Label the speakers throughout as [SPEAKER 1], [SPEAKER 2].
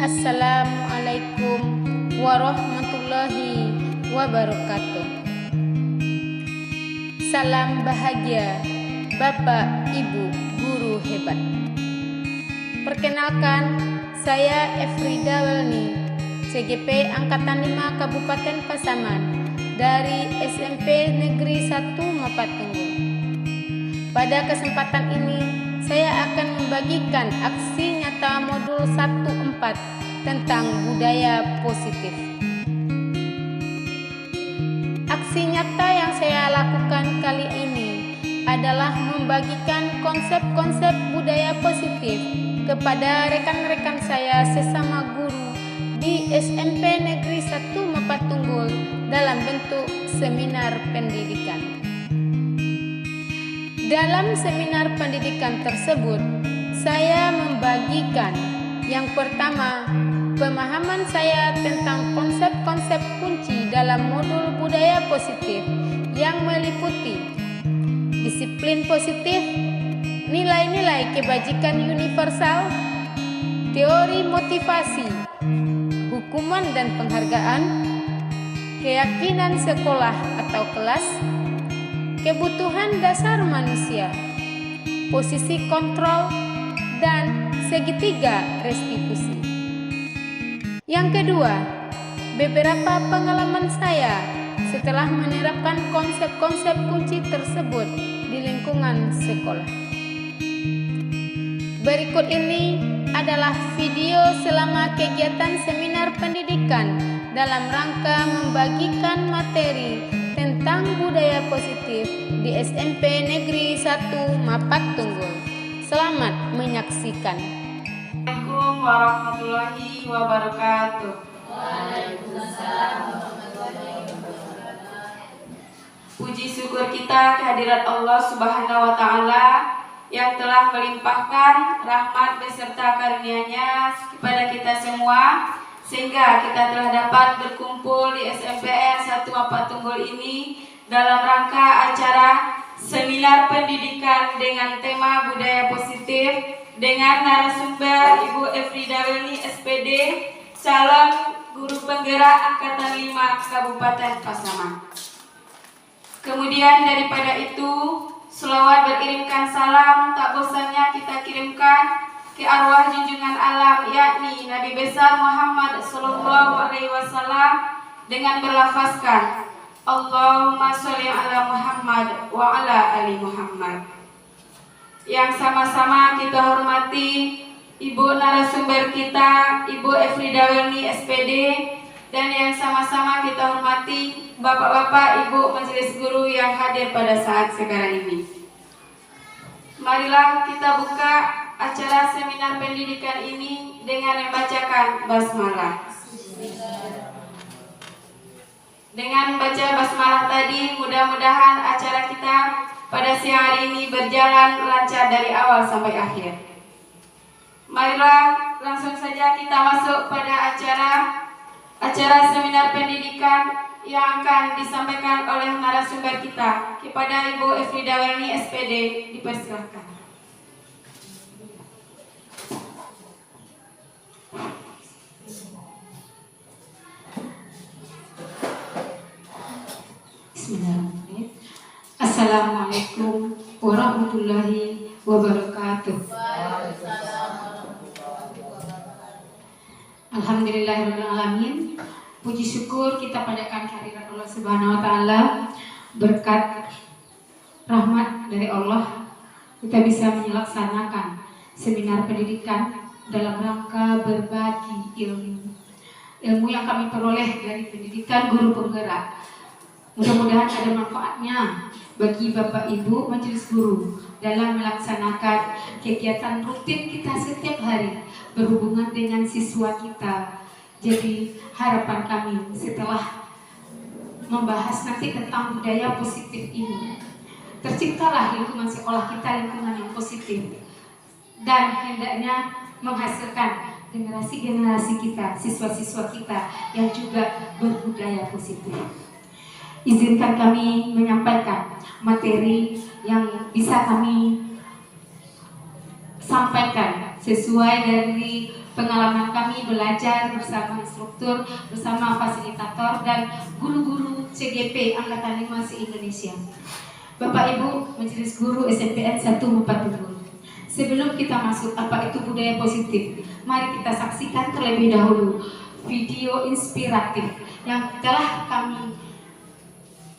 [SPEAKER 1] Assalamualaikum warahmatullahi wabarakatuh. Salam bahagia Bapak Ibu guru hebat. Perkenalkan, saya Efrida Welni, CGP Angkatan 5 Kabupaten Pasaman dari SMP Negeri 1 Mapatunggul. Pada kesempatan ini, saya akan membagikan aksi nyata modul 1.4 tentang budaya positif. Aksi nyata yang saya lakukan kali ini adalah membagikan konsep-konsep budaya positif kepada rekan-rekan saya sesama guru di SMP Negeri 1 Mapatunggul dalam bentuk seminar pendidikan. Dalam seminar pendidikan tersebut, saya membagikan yang pertama, pemahaman saya tentang konsep-konsep kunci dalam modul budaya positif yang meliputi disiplin positif, nilai-nilai kebajikan universal, teori motivasi, hukuman dan penghargaan, keyakinan sekolah atau kelas, kebutuhan dasar manusia, posisi kontrol, dan segitiga restitusi. Yang kedua, beberapa pengalaman saya setelah menerapkan konsep-konsep kunci tersebut di lingkungan sekolah. Berikut ini adalah video selama kegiatan seminar pendidikan dalam rangka membagikan materi tentang budaya positif di SMP Negeri 1 Mapatunggul. Selamat menyaksikan.
[SPEAKER 2] Assalamualaikum warahmatullahi wabarakatuh.
[SPEAKER 3] Waalaikumsalam warahmatullahi wabarakatuh.
[SPEAKER 2] Puji syukur kita kehadirat Allah Subhanahu wa Ta'ala yang telah melimpahkan rahmat beserta karunia-Nya kepada kita semua, sehingga kita telah dapat berkumpul di SMPN 1 Mapatunggul ini dalam rangka acara seminar pendidikan dengan tema budaya positif dengan narasumber Ibu Efrida Welni SPD, calon guru penggerak Angkatan 5 Kabupaten Pasaman. Kemudian daripada itu, selawat beriringkan salam tak bosannya kita kirimkan ke arwah junjungan alam, yakni Nabi besar Muhammad Sallallahu Alaihi Wasallam dengan berlafazkan Allahumma sholli ala Muhammad wa ala ali Muhammad. Yang sama-sama kita hormati Ibu narasumber kita, Ibu Efrida Welni SPD, dan yang sama-sama kita hormati Bapak-bapak, Ibu majelis guru yang hadir pada saat sekarang ini. Marilah kita buka acara seminar pendidikan ini dengan membacakan basmalah. Dengan baca basmalah tadi, mudah-mudahan acara kita pada siang hari ini berjalan lancar dari awal sampai akhir. Marilah langsung saja kita masuk pada acara seminar pendidikan yang akan disampaikan oleh narasumber kita. Kepada Ibu Efrida Welni SPD, dipersilakan. Bismillahirrahmanirrahim. Assalamualaikum warahmatullahi wabarakatuh. Alhamdulillahirrahmanirrahim. Puji syukur kita panjatkan kehadirat Allah Subhanahu wa Ta'ala. Berkat rahmat dari Allah, kita bisa melaksanakan seminar pendidikan dalam rangka berbagi ilmu yang kami peroleh dari pendidikan guru penggerak. Mudah-mudahan ada manfaatnya bagi Bapak Ibu majelis guru dalam melaksanakan kegiatan rutin kita setiap hari berhubungan dengan siswa kita. Jadi harapan kami setelah membahas nanti tentang budaya positif ini, terciptalah lingkungan sekolah kita lingkungan yang positif dan hendaknya menghasilkan generasi-generasi kita, siswa-siswa kita yang juga berbudaya positif. Izinkan kami menyampaikan materi yang bisa kami sampaikan sesuai dari pengalaman kami belajar bersama instruktur, bersama fasilitator dan guru-guru CGP Angkatan 5 se-Indonesia. Bapak Ibu Majelis Guru SMPN 147. Sebelum kita masuk apa itu budaya positif, mari kita saksikan terlebih dahulu video inspiratif yang telah kami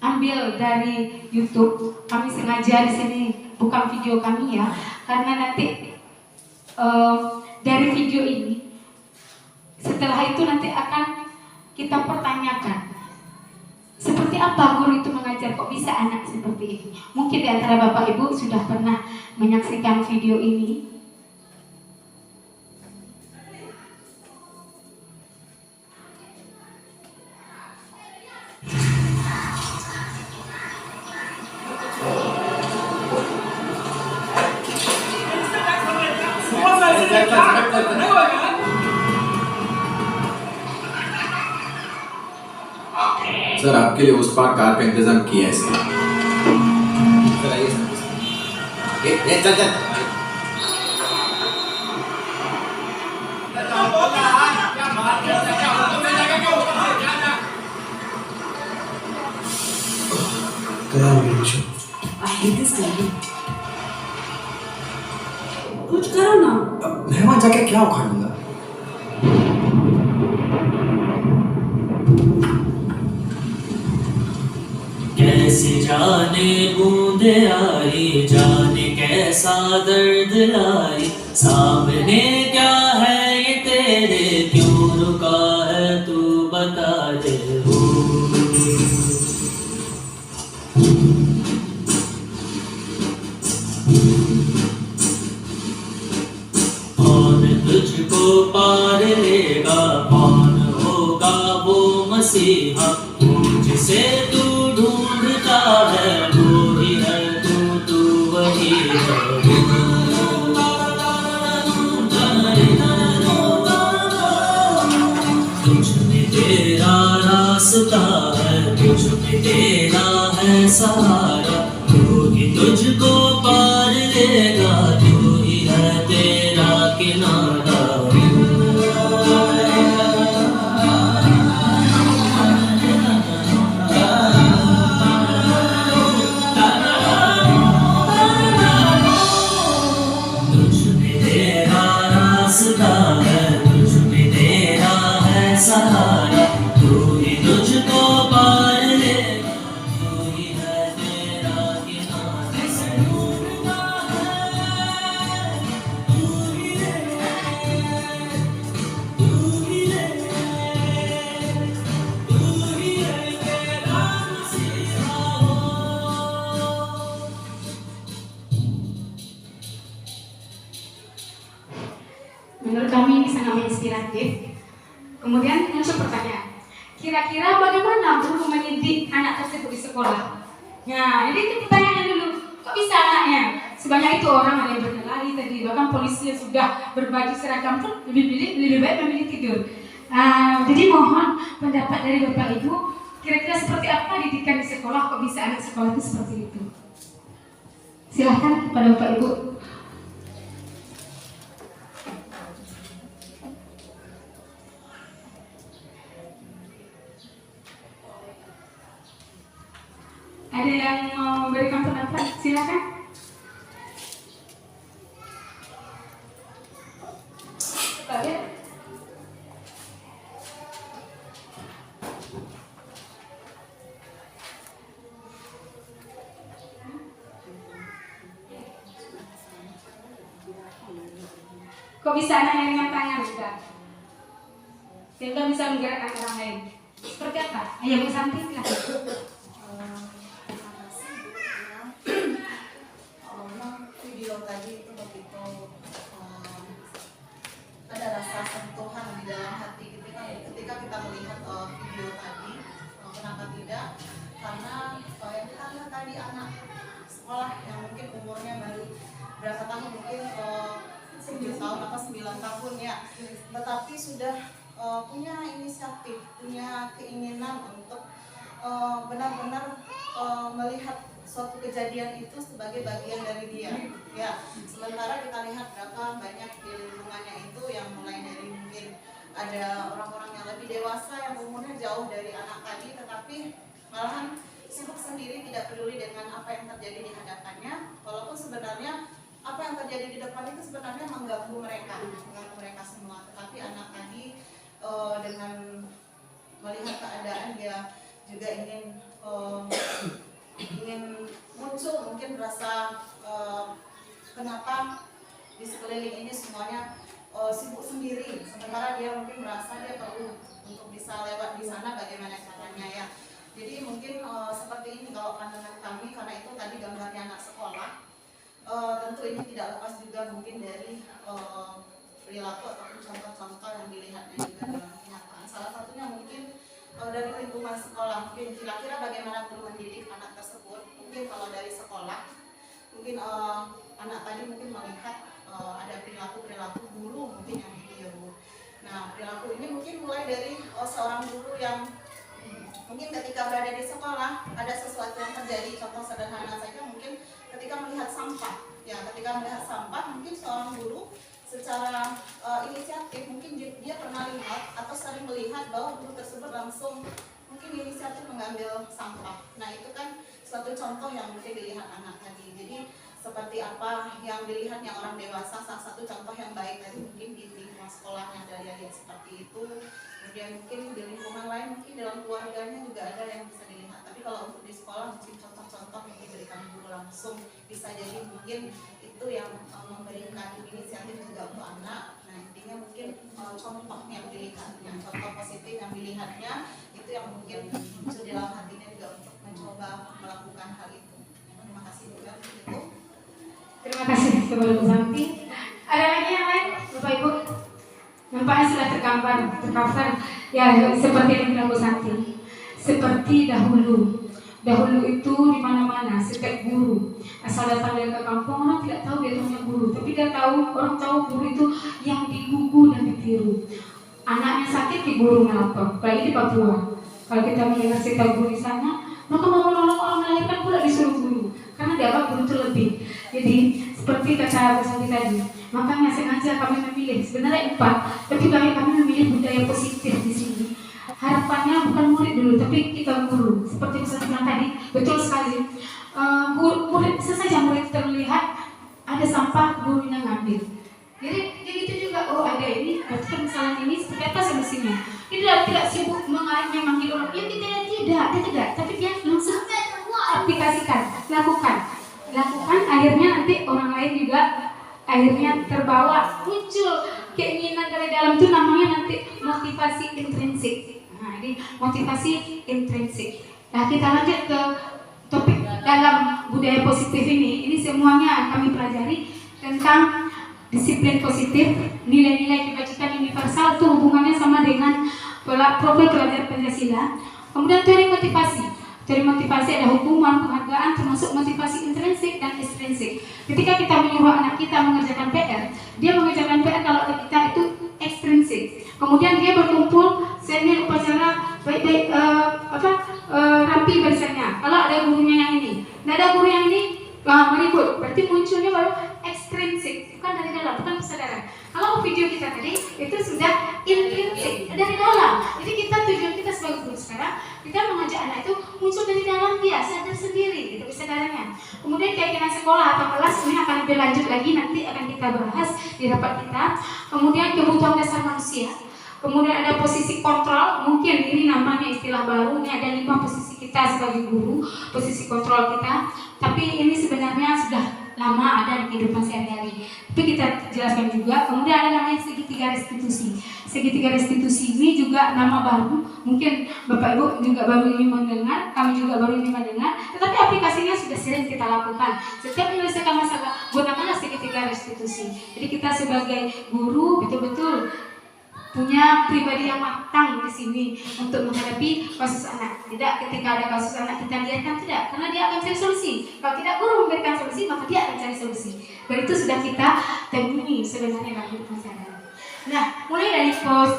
[SPEAKER 2] ambil dari YouTube. Kami sengaja di sini bukan video kami ya, karena nanti dari video ini setelah itu nanti akan kita pertanyakan seperti apa guru itu mengajar, kok bisa anak seperti ini. Mungkin di antara Bapak Ibu sudah pernah menyaksikan video ini.
[SPEAKER 4] Sir आपके लिए उस पार कार का इंतजाम किया है sir. Sir आइए सर। चल चल।
[SPEAKER 3] कुछ करो ना।
[SPEAKER 4] मेहमान जाके क्या उखाड़ लूंगा।
[SPEAKER 5] कैसे जाने बूंदे आई, जाने कैसा दर्द लाई, सामने क्या है ये तेरे, क्यों रुका है तू बता दे। कौन तुझको पार लेगा, कौन होगा वो मसीहा, जिसे तू ढूंढता है वो ही है तू वही है। तुझ में तेरा रास्ता है, तुझ में तेरा है सहारा, तू ही तुझको पार लेगा, तू ही है तेरा किनारा। सहारा, तू ही तुझको पार लेगा, तू ही है तेरा किनारा। ढूंढता है, तू ही है, तू ही है, तू ही है तेरा मसीहा हो।
[SPEAKER 2] Menurut kami ini sangat menginspiratif. Kemudian muncul pertanyaan, kira-kira bagaimana guru mendidik anak tersebut di sekolah? Nah, jadi itu pertanyaan dulu, kok bisa anaknya? Sebanyak itu orang, ada yang berkelahi tadi, bahkan polisi yang sudah berbaju seragam pun lebih baik memilih tidur. Jadi mohon pendapat dari Bapak Ibu, kira-kira seperti apa didikan di sekolah, kok bisa anak sekolah itu seperti itu? Silahkan kepada Bapak Ibu. Ada yang mau memberikan pendapat? Silakan. Kok bisa anak yang dengan tangan juga? Sehingga bisa menggerakkan orang lain. Seperti apa? Ayo Bu Santi, silakan.
[SPEAKER 3] Video tadi itu begitu ada rasa sentuhan di dalam hati ketika kita melihat video tadi. Kenapa tidak? Karena yang kita lihat tadi anak sekolah yang mungkin umurnya baru berapa tahun, mungkin 9 tahun atau 9 tahun ya, tetapi sudah punya inisiatif, punya keinginan untuk benar-benar melihat suatu kejadian itu sebagai bagian dari dia. Ya, sementara kita lihat berapa banyak di lingkungannya itu yang mulai dari mungkin ada orang-orang yang lebih dewasa yang umurnya jauh dari anak tadi, tetapi malahan sibuk sendiri, tidak peduli dengan apa yang terjadi di hadapannya, walaupun sebenarnya apa yang terjadi di depan itu sebenarnya mengganggu mereka semua. Tetapi anak tadi dengan melihat keadaan dia juga ingin muncul, mungkin merasa kenapa di sekeliling ini semuanya sibuk sendiri, sementara dia mungkin merasa dia perlu untuk bisa lewat di sana, bagaimana caranya ya. Jadi mungkin seperti ini kalau pandangan kami, karena itu tadi gambarnya anak sekolah. Tentu ini tidak lepas juga mungkin dari perilaku ataupun contoh-contoh yang dilihatnya juga dalam kenyataan. Salah satunya mungkin dari lingkungan sekolah, mungkin kira-kira bagaimana guru mendidik anak tersebut. Mungkin kalau dari sekolah, mungkin anak tadi mungkin melihat ada perilaku guru mungkin yang ditiru. Nah, perilaku ini mungkin mulai dari seorang guru yang mungkin ketika berada di sekolah ada sesuatu yang terjadi. Contoh sederhana saja mungkin ketika melihat sampah. Ya, ketika melihat sampah mungkin seorang guru secara inisiatif mungkin dia pernah lihat atau sering melihat bahwa guru tersebut langsung mungkin inisiatif mengambil sampah. Nah, itu kan suatu contoh yang mungkin dilihat anak tadi. Jadi seperti apa yang dilihatnya orang dewasa, salah satu contoh yang baik tadi mungkin di lingkungan sekolahnya ada yang seperti itu. Kemudian mungkin di lingkungan lain, mungkin dalam keluarganya juga ada yang bisa dilihat. Tapi kalau untuk di sekolah mungkin contoh-contoh yang diberikan guru langsung, bisa jadi mungkin itu yang memberikan inisiatif juga untuk anak. Nah, intinya mungkin contoh yang dilihat, yang contoh positif yang dilihatnya itu yang mungkin muncul dalam hatinya juga untuk mencoba melakukan hal itu. Terima kasih juga itu.
[SPEAKER 2] Terima kasih kepada Bu Santi. Ada lagi yang lain, Bapak Ibu? Nampaknya sudah tercover. Ya, seperti yang bilang Bu Santi. Seperti dahulu itu di mana-mana setiap guru asal datang dari ke kampung, orang tidak tahu dia punya guru, tapi orang tahu guru itu yang digugu dan ditiru. Anaknya sakit di guru melapor, apalagi di Papua. Kalau kita mendengar cerita guru di sana, maka mau menolong orang melahirkan pula disuruh guru, karena dianggap guru itu lebih. Jadi seperti kata Bu Santi tadi, makanya sengaja kami memilih sebenarnya 4, tapi kami memilih budaya positif di sini. Harapannya bukan murid dulu, tapi kita guru. Seperti yang saya bilang tadi, betul sekali. Murid sesaja murid terlihat ada sampah, gurunya ngambil. Jadi itu juga, oh ada ini, berarti permasalahan ini seperti apa solusinya? Dia tidak sibuk memanggil orang. Ya tidak, tapi dia langsung aplikasikan, lakukan. Akhirnya nanti orang lain juga akhirnya terbawa, muncul keinginan dari dalam itu, namanya nanti motivasi intrinsik. Nah, ini motivasi intrinsik. Nah, kita lanjut ke topik dalam budaya positif ini. Ini semuanya kami pelajari tentang disiplin positif, nilai-nilai kebajikan universal, itu hubungannya sama dengan profil pelajar Pancasila. Kemudian teori motivasi. Teori motivasi ada hukuman, penghargaan, termasuk motivasi intrinsik dan ekstrinsik. Ketika kita menyuruh anak kita mengerjakan PR, dia mengerjakan PR kalau kita itu ekstrinsik. Kemudian dia berkumpul, senior upacara baik-baik rapi barisannya. Kalau ada gurunya yang ini, tidak ada guru yang ini, meribut. Berarti munculnya baru ekstrinsik, bukan dari dalam, bukan kesadaran. Kalau video kita tadi itu sudah intrinsik dari dalam. Jadi tujuan kita sebagai guru sekarang, kita mengajak anak itu muncul dari dalam dia, sadar sendiri, itu kesadarannya. Kemudian keyakinan sekolah atau kelas ini akan lebih lanjut lagi, nanti akan kita bahas di rapat kita. Kemudian kebutuhan dasar manusia. Kemudian ada posisi kontrol, mungkin ini namanya istilah baru, ini ada 5 posisi kita sebagai guru, posisi kontrol kita. Tapi ini sebenarnya sudah lama ada di kehidupan sehari-hari. Tapi kita jelaskan juga. Kemudian ada namanya segitiga restitusi. Segitiga restitusi ini juga nama baru. Mungkin Bapak Ibu juga baru ini mendengar, kami juga baru ini mendengar. Tetapi aplikasinya sudah sering kita lakukan. Setiap menyelesaikan masalah, gunakanlah segitiga restitusi. Jadi kita sebagai guru betul-betul punya pribadi yang matang di sini untuk menghadapi kasus anak. Tidak ketika ada kasus anak kita biarkan, tidak, karena dia akan cari solusi. Kalau tidak guru memberikan solusi, maka dia akan cari solusi. Dan itu sudah kita temui sebenarnya dalam hidup masyarakat. Nah, mulai dari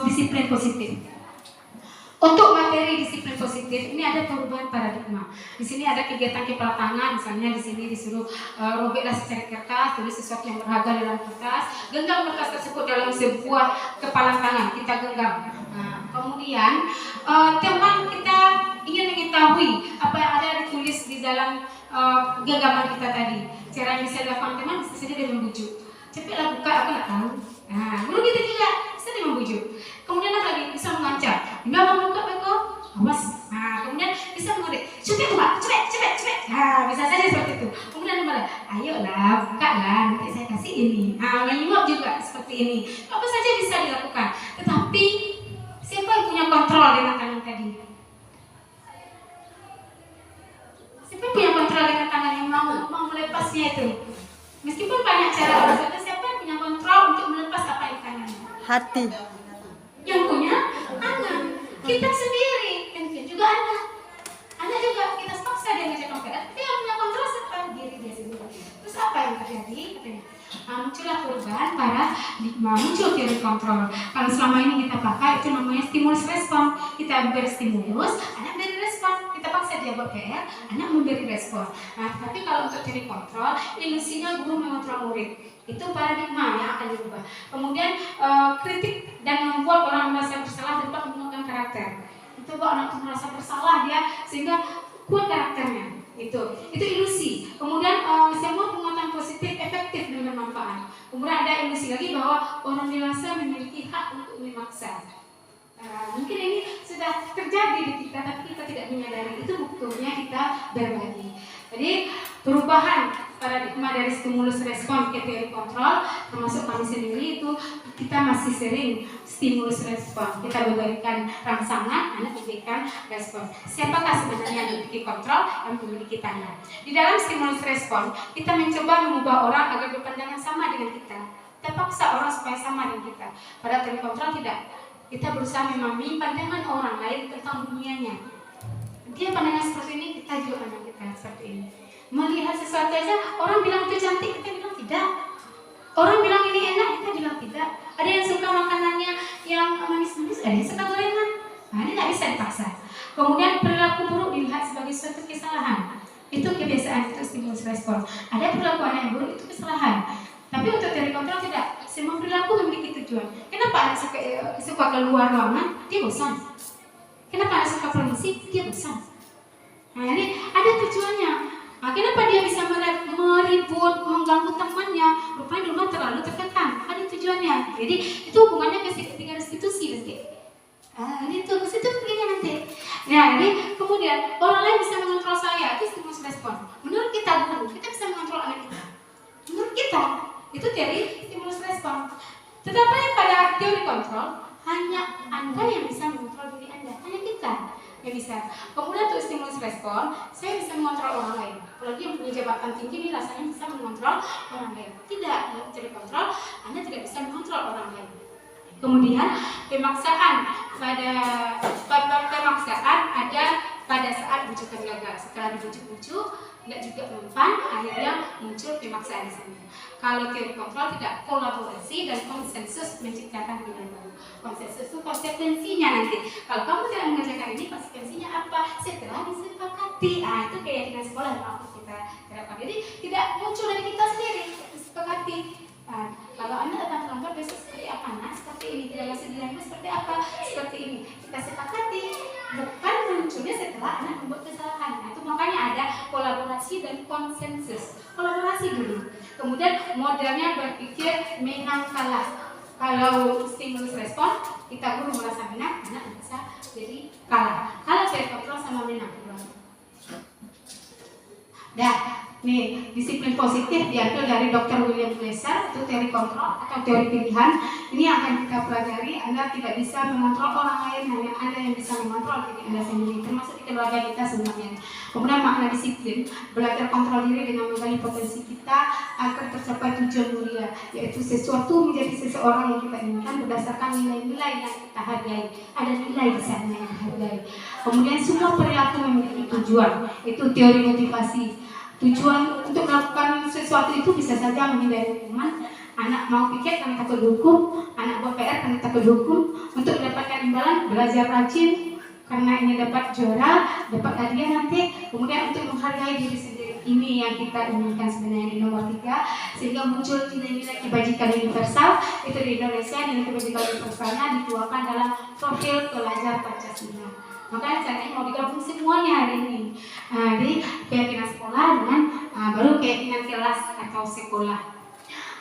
[SPEAKER 2] disiplin positif. Untuk materi disiplin positif ini ada perubahan paradigma. Di sini ada kegiatan kepala tangan, misalnya di sini disuruh robeklah secari kertas, tulis sesuatu yang berharga dalam kertas, genggam kertas tersebut dalam sebuah kepalan tangan, kita genggam. Nah, kemudian teman kita ingin mengetahui apa yang ada ditulis di dalam genggaman kita tadi. Cara yang bisa dilakukan teman bisa saja dia membujuk. Cepatlah buka, aku nak tahu. Nah, guru kita juga bisa dia membujuk. Kemudian apa lagi? Bisa mengancam. Enggak mau buka beko, awas. Nah, kemudian bisa mengerik. Cepet buka, cepet. Nah, bisa saja seperti itu. Kemudian apa? Ayolah, buka lah. Nanti saya kasih ini. Nah, menyuap juga seperti ini. Apa saja bisa dilakukan. Tetapi siapa yang punya kontrol dengan tangan tadi? Siapa yang punya kontrol dengan tangan yang mau melepasnya itu? Meskipun banyak cara orang saja, siapa yang punya kontrol untuk melepas apa yang tangannya?
[SPEAKER 6] Hati.
[SPEAKER 2] Yang punya anak, kita sendiri, mungkin juga anak juga kita paksa dia ngajak kompeten, dia punya kontrol serta diri dia sendiri. Terus apa yang terjadi? Muncullah perubahan paradigma, muncul teori kontrol. Kalau selama ini kita pakai itu namanya stimulus respon. Kita beri stimulus, anak beri respon. Kita paksa dia buat PR, anak memberi respon. Nah, tapi kalau untuk teori kontrol, ilusinya guru mengontrol murid. Itu paradigma yang akan dirubah. Kemudian kritik dan membuat orang merasa bersalah dapat menggunakan karakter. Itu buat anak merasa bersalah dia sehingga kuat karakternya. Itu ilusi. Kemudian semua penguatan positif efektif dan bermanfaat. Kemudian ada ilusi lagi bahwa orang dewasa memiliki hak untuk memaksa. Mungkin ini sudah terjadi di kita, tapi kita tidak menyadari. Itu buktinya kita berbagi. Jadi perubahan paradigma dari stimulus respon ke teori kontrol, termasuk kami sendiri itu kita masih sering stimulus respon. Kita memberikan rangsangan, anak memberikan respon. Siapakah sebenarnya yang memiliki kontrol, yang memiliki tangan? Di dalam stimulus respon, kita mencoba mengubah orang agar berpandangan sama dengan kita. Kita paksa orang supaya sama dengan kita. Pada teori kontrol tidak. Kita berusaha memahami pandangan orang lain tentang dunianya. Dia pandangan seperti ini, kita juga pandang kita seperti ini. Melihat sesuatu aja, orang bilang itu cantik, kita bilang tidak. Orang bilang ini enak, kita bilang tidak. Ada yang suka makanannya yang manis-manis, ada yang suka gorengan. Nah, ini nggak bisa dipaksa. Kemudian perilaku buruk dilihat sebagai suatu kesalahan. Itu kebiasaan, itu stimulus respon. Ada perilaku anak yang buruk, itu kesalahan. Tapi untuk teori kontrol tidak. Semua perilaku memiliki tujuan. Kenapa anak suka keluar ruangan? Dia bosan. Kenapa anak suka permisi? Dia bosan. Nah, ini ada tujuannya. Nah, kenapa dia bisa meribut, mengganggu temannya? Rupanya di rumah terlalu tertekan. Ada tujuannya. Jadi itu hubungannya dengan restitusi nanti. Ini tuh ke situ begini nanti. Nah, ini kemudian orang lain bisa mengontrol saya. Itu stimulus respon. Menurut kita guru, kita bisa mengontrol anak kita. Menurut kita itu teori stimulus respon. Tetapi pada teori kontrol hanya Anda yang bisa mengontrol diri Anda, hanya kita yang bisa. Kemudian untuk stimulus respon, saya bisa mengontrol orang lain. Apalagi yang punya jabatan tinggi ini rasanya bisa mengontrol orang lain. Tidak, teori kontrol Anda tidak bisa mengontrol orang lain. Kemudian pemaksaan ada pada saat bujukan gagal. Setelah dibujuk-bujuk, tidak juga mempan, akhirnya muncul pemaksaan di sana. Kalau teori kontrol tidak, kolaborasi dan konsensus menciptakan dunia baru. Konsensus itu konsekuensinya nanti. Kalau kamu tidak mengerjakan ini, konsekuensinya apa? Setelah disepakati. Itu keyakinan sekolah yang harus kita terapkan. Jadi tidak muncul dari kita sendiri, disepakati. Kalau Anda akan terlambat besok seperti apa? Nah, seperti ini. Tidak masih dilanggar seperti apa? Seperti ini. Kita sepakati. Bukan munculnya setelah anak membuat kesalahan. Nah, itu makanya ada kolaborasi dan konsensus. Kolaborasi dulu. Kemudian modelnya berpikir menang kalah. Kalau stimulus respon, kita guru merasa menang, anak merasa jadi kalah. Kalau teori kontrol sama menang. Dah. Nih, disiplin positif diambil dari Dr. William Glasser, itu teori kontrol atau teori pilihan. Ini yang akan kita pelajari. Anda tidak bisa mengontrol orang lain, hanya Anda yang bisa mengontrol diri Anda sendiri, termasuk di keluarga kita sebenarnya. Kemudian makna disiplin, belajar kontrol diri dengan menggali potensi kita agar tercapai tujuan mulia, yaitu sesuatu menjadi seseorang yang kita inginkan berdasarkan nilai-nilai yang kita hargai. Ada nilai di sana yang dihargai. Kemudian semua perilaku memiliki tujuan, itu teori motivasi. Tujuan untuk melakukan sesuatu itu bisa saja menghindari hukuman. Anak mau piket karena takut dihukum, anak buat PR karena takut dihukum. Untuk mendapatkan imbalan, belajar rajin. karena ini dapat juara, dapat hadiah nanti. Kemudian untuk menghargai diri sendiri, ini yang kita inginkan sebenarnya di nomor 3, sehingga muncul nilai-nilai kebajikan universal. Itu di Indonesia nilai kebajikan universalnya dituangkan dalam profil pelajar Pancasila. Makanya caranya mau digabung semuanya hari ini. Jadi keyakinan sekolah dengan baru keyakinan kelas atau sekolah.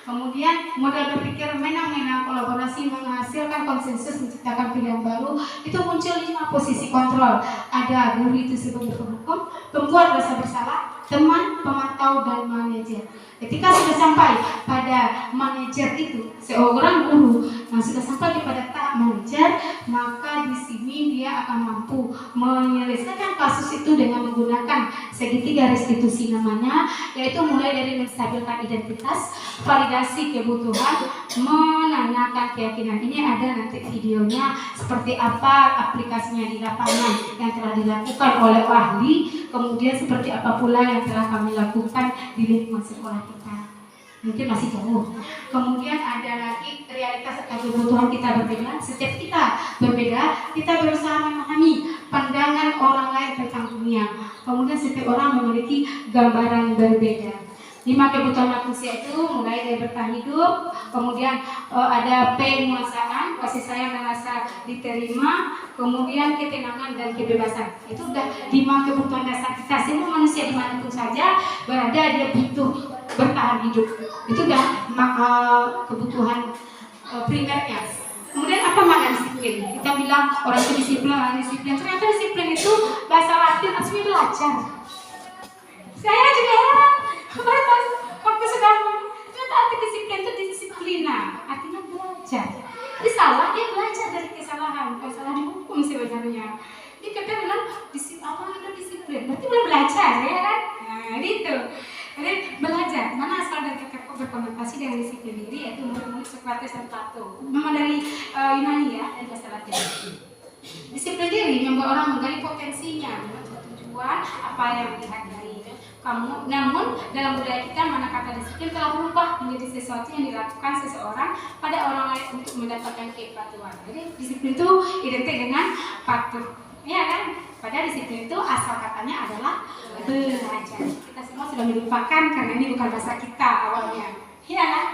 [SPEAKER 2] Kemudian model berpikir menang-menang, kolaborasi, menghasilkan konsensus, menciptakan pilihan baru. Itu muncul 5 posisi kontrol. Ada guru itu sebagai penghukum, pembuat rasa bersalah, teman, pemantau, dan manajer. Ketika sudah sampai pada manajer itu, seorang guru yang sudah sampai kepada tahap manajer, maka di sini dia akan mampu menyelesaikan kasus itu dengan menggunakan segitiga restitusi namanya, yaitu mulai dari menstabilkan identitas, validasi kebutuhan, menanyakan keyakinan. Ini ada nanti videonya seperti apa aplikasinya di lapangan yang telah dilakukan oleh ahli, kemudian seperti apa pula yang telah kami lakukan di lingkungan sekolah kita. Mungkin masih jauh. Kemudian ada lagi realitas dan kebutuhan kita berbeda. Setiap kita berbeda, kita berusaha memahami pandangan orang lain tentang dunia. Kemudian setiap orang memiliki gambaran berbeda. 5 kebutuhan manusia itu mulai dari bertahan hidup, kemudian ada penguasaan, kasih sayang dan rasa diterima, kemudian ketenangan dan kebebasan. Itu udah 5 kebutuhan dasar kita. Semua manusia dimanapun saja berada, dia butuh bertahan hidup. Itu udah kebutuhan primernya. Kemudian apa makna disiplin? Kita bilang orang itu disiplin. Ternyata disiplin itu bahasa Latin artinya belajar. Saya juga heran. Waktu sedang ternyata arti disiplin itu disiplina, artinya belajar. Jadi salah, dia belajar dari kesalahan, bukan salah dihukum sebenarnya. Dia kata bilang apa itu disiplin, berarti belum belajar ya kan? Nah itu. Jadi belajar, mana asal dari kata berkonotasi dengan disiplin diri, yaitu menurut Socrates dan Plato. Memang dari Yunani ya, dari bahasa Latin. Disiplin diri membuat orang menggali potensinya, membuat tujuan apa yang dihargai. Namun dalam budaya kita mana kata disiplin telah berubah menjadi sesuatu yang dilakukan seseorang pada orang lain untuk mendapatkan kepatuhan. Jadi disiplin itu identik dengan patuh, ya kan? Padahal disiplin itu asal katanya adalah belajar. Kita semua sudah melupakan karena ini bukan bahasa kita awalnya, ya kan?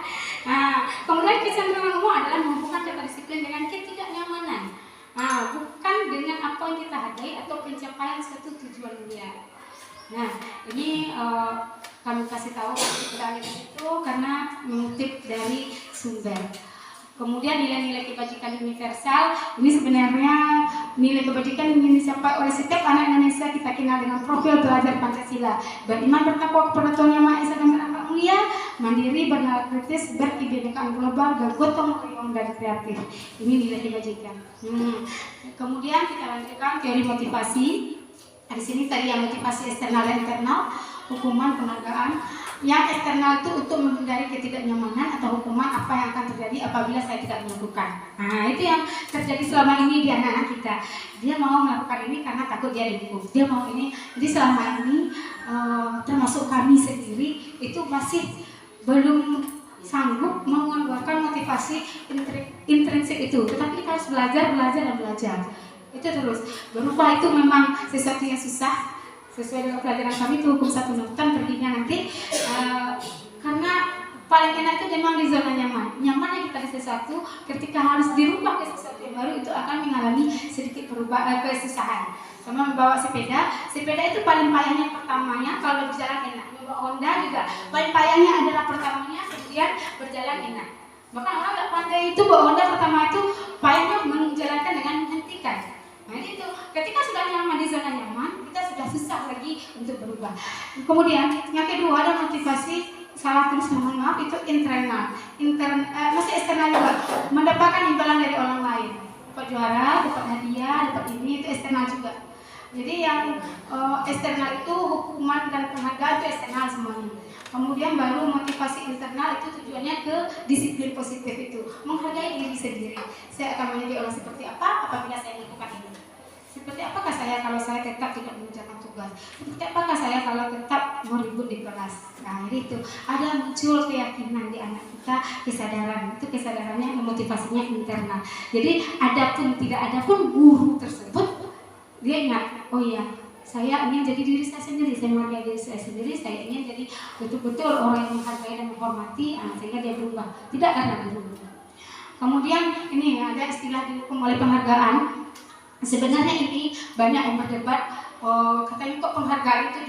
[SPEAKER 2] Nah, kemudian kecenderungan umum adalah menghubungkan kata disiplin dengan ketidaknyamanan. Bukan dengan apa yang kita hargai atau pencapaian suatu tujuan mulia. Nah, ini kami kasih tahu kepada itu karena mengutip dari sumber. Kemudian nilai-nilai kebajikan universal ini sebenarnya nilai kebajikan yang dicapai oleh setiap anak Indonesia. Kita kenal dengan profil pelajar Pancasila: beriman, bertakwa kepada Tuhan Yang Maha Esa dan berakhlak mulia, mandiri, bernalar kritis, berkebinekaan global, bergotong royong dan kreatif. Ini nilai kebajikan. Kemudian kita lanjutkan teori motivasi. Di sini tadi yang motivasi eksternal dan internal, hukuman, penghargaan. Yang eksternal itu untuk menghindari ketidaknyamanan atau hukuman apa yang akan terjadi apabila saya tidak melakukan. Nah, itu yang terjadi selama ini di anak-anak kita. Dia mau melakukan ini karena takut dia dihukum. Dia mau ini. Jadi selama ini termasuk kami sendiri itu masih belum sanggup mengeluarkan motivasi intrinsik itu. Tetapi kita harus belajar. Itu terus berubah. Itu memang sesuatu yang susah. Sesuai dengan pelajaran kami itu hukum satu tuntutan perginya nanti karena paling enak itu memang di zona nyaman. Nyamannya kita di sesuatu, ketika harus dirubah ke sesuatu yang baru itu akan mengalami sedikit perubahan kesusahan. Sama membawa sepeda itu paling payahnya pertamanya kalau berjalan enak. Membawa Honda juga paling payahnya adalah pertamanya, kemudian berjalan enak. Bahkan orang nggak pandai itu bawa Honda pertama itu payahnya menjalankan dengan menghentikan. Nah itu ketika sudah nyaman di zona nyaman, kita sudah susah lagi untuk berubah. Kemudian yang kedua ada motivasi, salah tulis mohon maaf, itu internal, masih eksternal juga, mendapatkan imbalan dari orang lain, dapat juara, dapat hadiah, dapat ini, itu eksternal juga. Jadi yang eksternal itu hukuman dan penghargaan itu eksternal semuanya. Kemudian baru motivasi internal itu tujuannya ke disiplin positif itu, menghargai diri sendiri. Saya akan menjadi orang seperti apa apabila saya melakukan ini. Seperti apakah saya kalau saya tetap tidak mengerjakan tugas? Seperti apakah saya kalau tetap meribut di kelas? Nah, itu ada muncul keyakinan di anak kita, kesadaran. Itu kesadarannya, motivasinya internal. Jadi adapun tidak adapun guru tersebut dia ingat, oh iya, saya ingin jadi diri saya sendiri, saya menghargai diri saya sendiri, saya ingin jadi betul-betul orang yang menghargai dan menghormati, sehingga dia berubah, tidak karena berubah. Kemudian ini ada istilah dihukum oleh penghargaan. Sebenarnya ini banyak yang berdebat, katanya kok penghargaan itu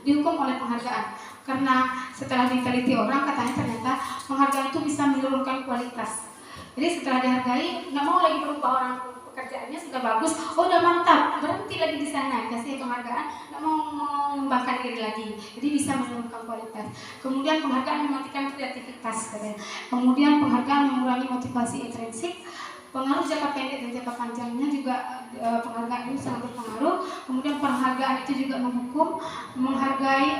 [SPEAKER 2] dihukum oleh penghargaan. Karena setelah diteliti orang, katanya ternyata penghargaan itu bisa menurunkan kualitas. Jadi setelah dihargai, nggak mau lagi berubah orang, pekerjaannya sudah bagus, oh udah mantap, berhenti lagi di sana, kasih penghargaan, nggak mau mengembangkan diri lagi, jadi bisa menurunkan kualitas. Kemudian penghargaan mematikan kreativitas, kemudian penghargaan mengurangi motivasi intrinsik. Pengaruh jangka pendek dan jangka panjangnya juga penghargaan ini sangat berpengaruh. Kemudian penghargaan itu juga menghukum,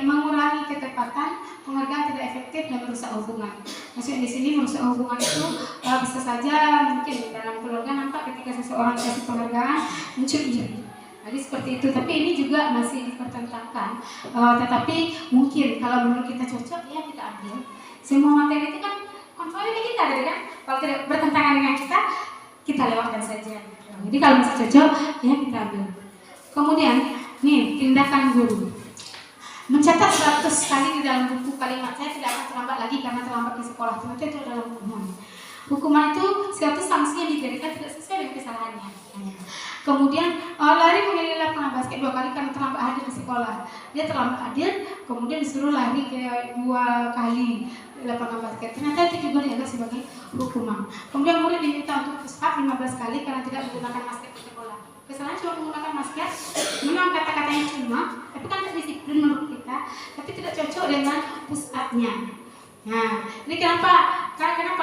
[SPEAKER 2] mengurangi ketepatan. Penghargaan tidak efektif dan merusak hubungan. Maksudnya di sini merusak hubungan itu bisa saja mungkin dalam keluarga nampak ketika seseorang dikasih penghargaan muncul iri. Jadi seperti itu. Tapi ini juga masih dipertentangkan. Tetapi mungkin kalau menurut kita cocok, ya kita ambil. Semua materi itu kan kontrolnya kita, kan? Kalau tidak bertentangan dengan kita lewatkan saja. Jadi kalau masih cocok, ya kita ambil. Kemudian, nih tindakan guru. Mencatat 100 kali di dalam buku kalimat saya tidak akan terlambat lagi karena terlambat ke sekolah. Ternyata itu adalah hukuman. Hukuman itu suatu sanksi yang diberikan tidak sesuai dengan kesalahannya. Kemudian lari mengiringi lapangan basket 2 kali karena terlambat hadir di sekolah. Dia terlambat hadir, kemudian disuruh lari ke 2 kali lapangan basket. Ternyata itu juga dianggap sebagai hukuman. Kemudian murid diminta untuk push up 15 kali karena tidak menggunakan masker di sekolah. Kesalahan cuma menggunakan masker, memang kata-katanya cuma, tapi kan tidak disiplin menurut kita, tapi tidak cocok dengan push up-nya. Nah, ini kenapa? Karena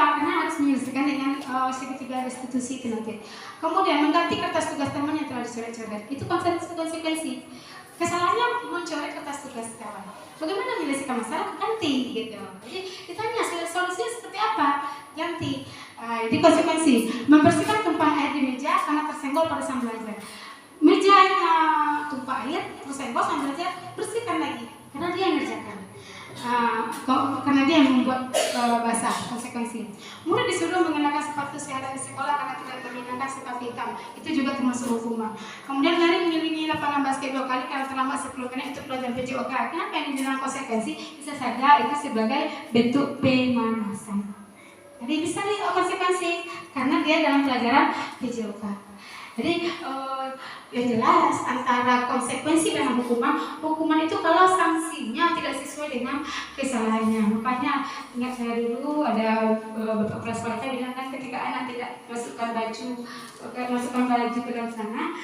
[SPEAKER 2] harus menyelesaikan dengan segitiga restitusi itu nanti. Kemudian mengganti kertas tugas teman yang telah dicoret-coret. Itu konsekuensi. Kesalahannya mencoret kertas tugas kawan. Bagaimana menyelesaikan masalah? Ganti gitu. Jadi ditanya solusinya seperti apa? Ganti. Jadi konsekuensi. Membersihkan tumpahan air di meja karena tersenggol pada sang belajar. Mejanya tumpah air, tersenggol sang belajar, bersihkan lagi karena dia yang ngerjakan. Karena dia yang membuat basah, konsekuensi. Murid disuruh mengenakan sepatu sehari di sekolah karena tidak mengenakan sepatu hitam. Itu juga termasuk hukuman. Kemudian lari mengiringi lapangan basket 2 kali karena terlambat 10 menit untuk pelajaran PJOK. Kenapa ini dibilang konsekuensi? Bisa saja itu sebagai bentuk pemanasan. Jadi bisa nih konsekuensi karena dia dalam pelajaran PJOK. Jadi yang jelas antara konsekuensi dengan hukuman itu kalau sanksinya tidak sesuai dengan kesalahannya. Makanya ingat saya dulu ada beberapa sekolah bilang kan ketika anak tidak masukkan baju ke dalam sana,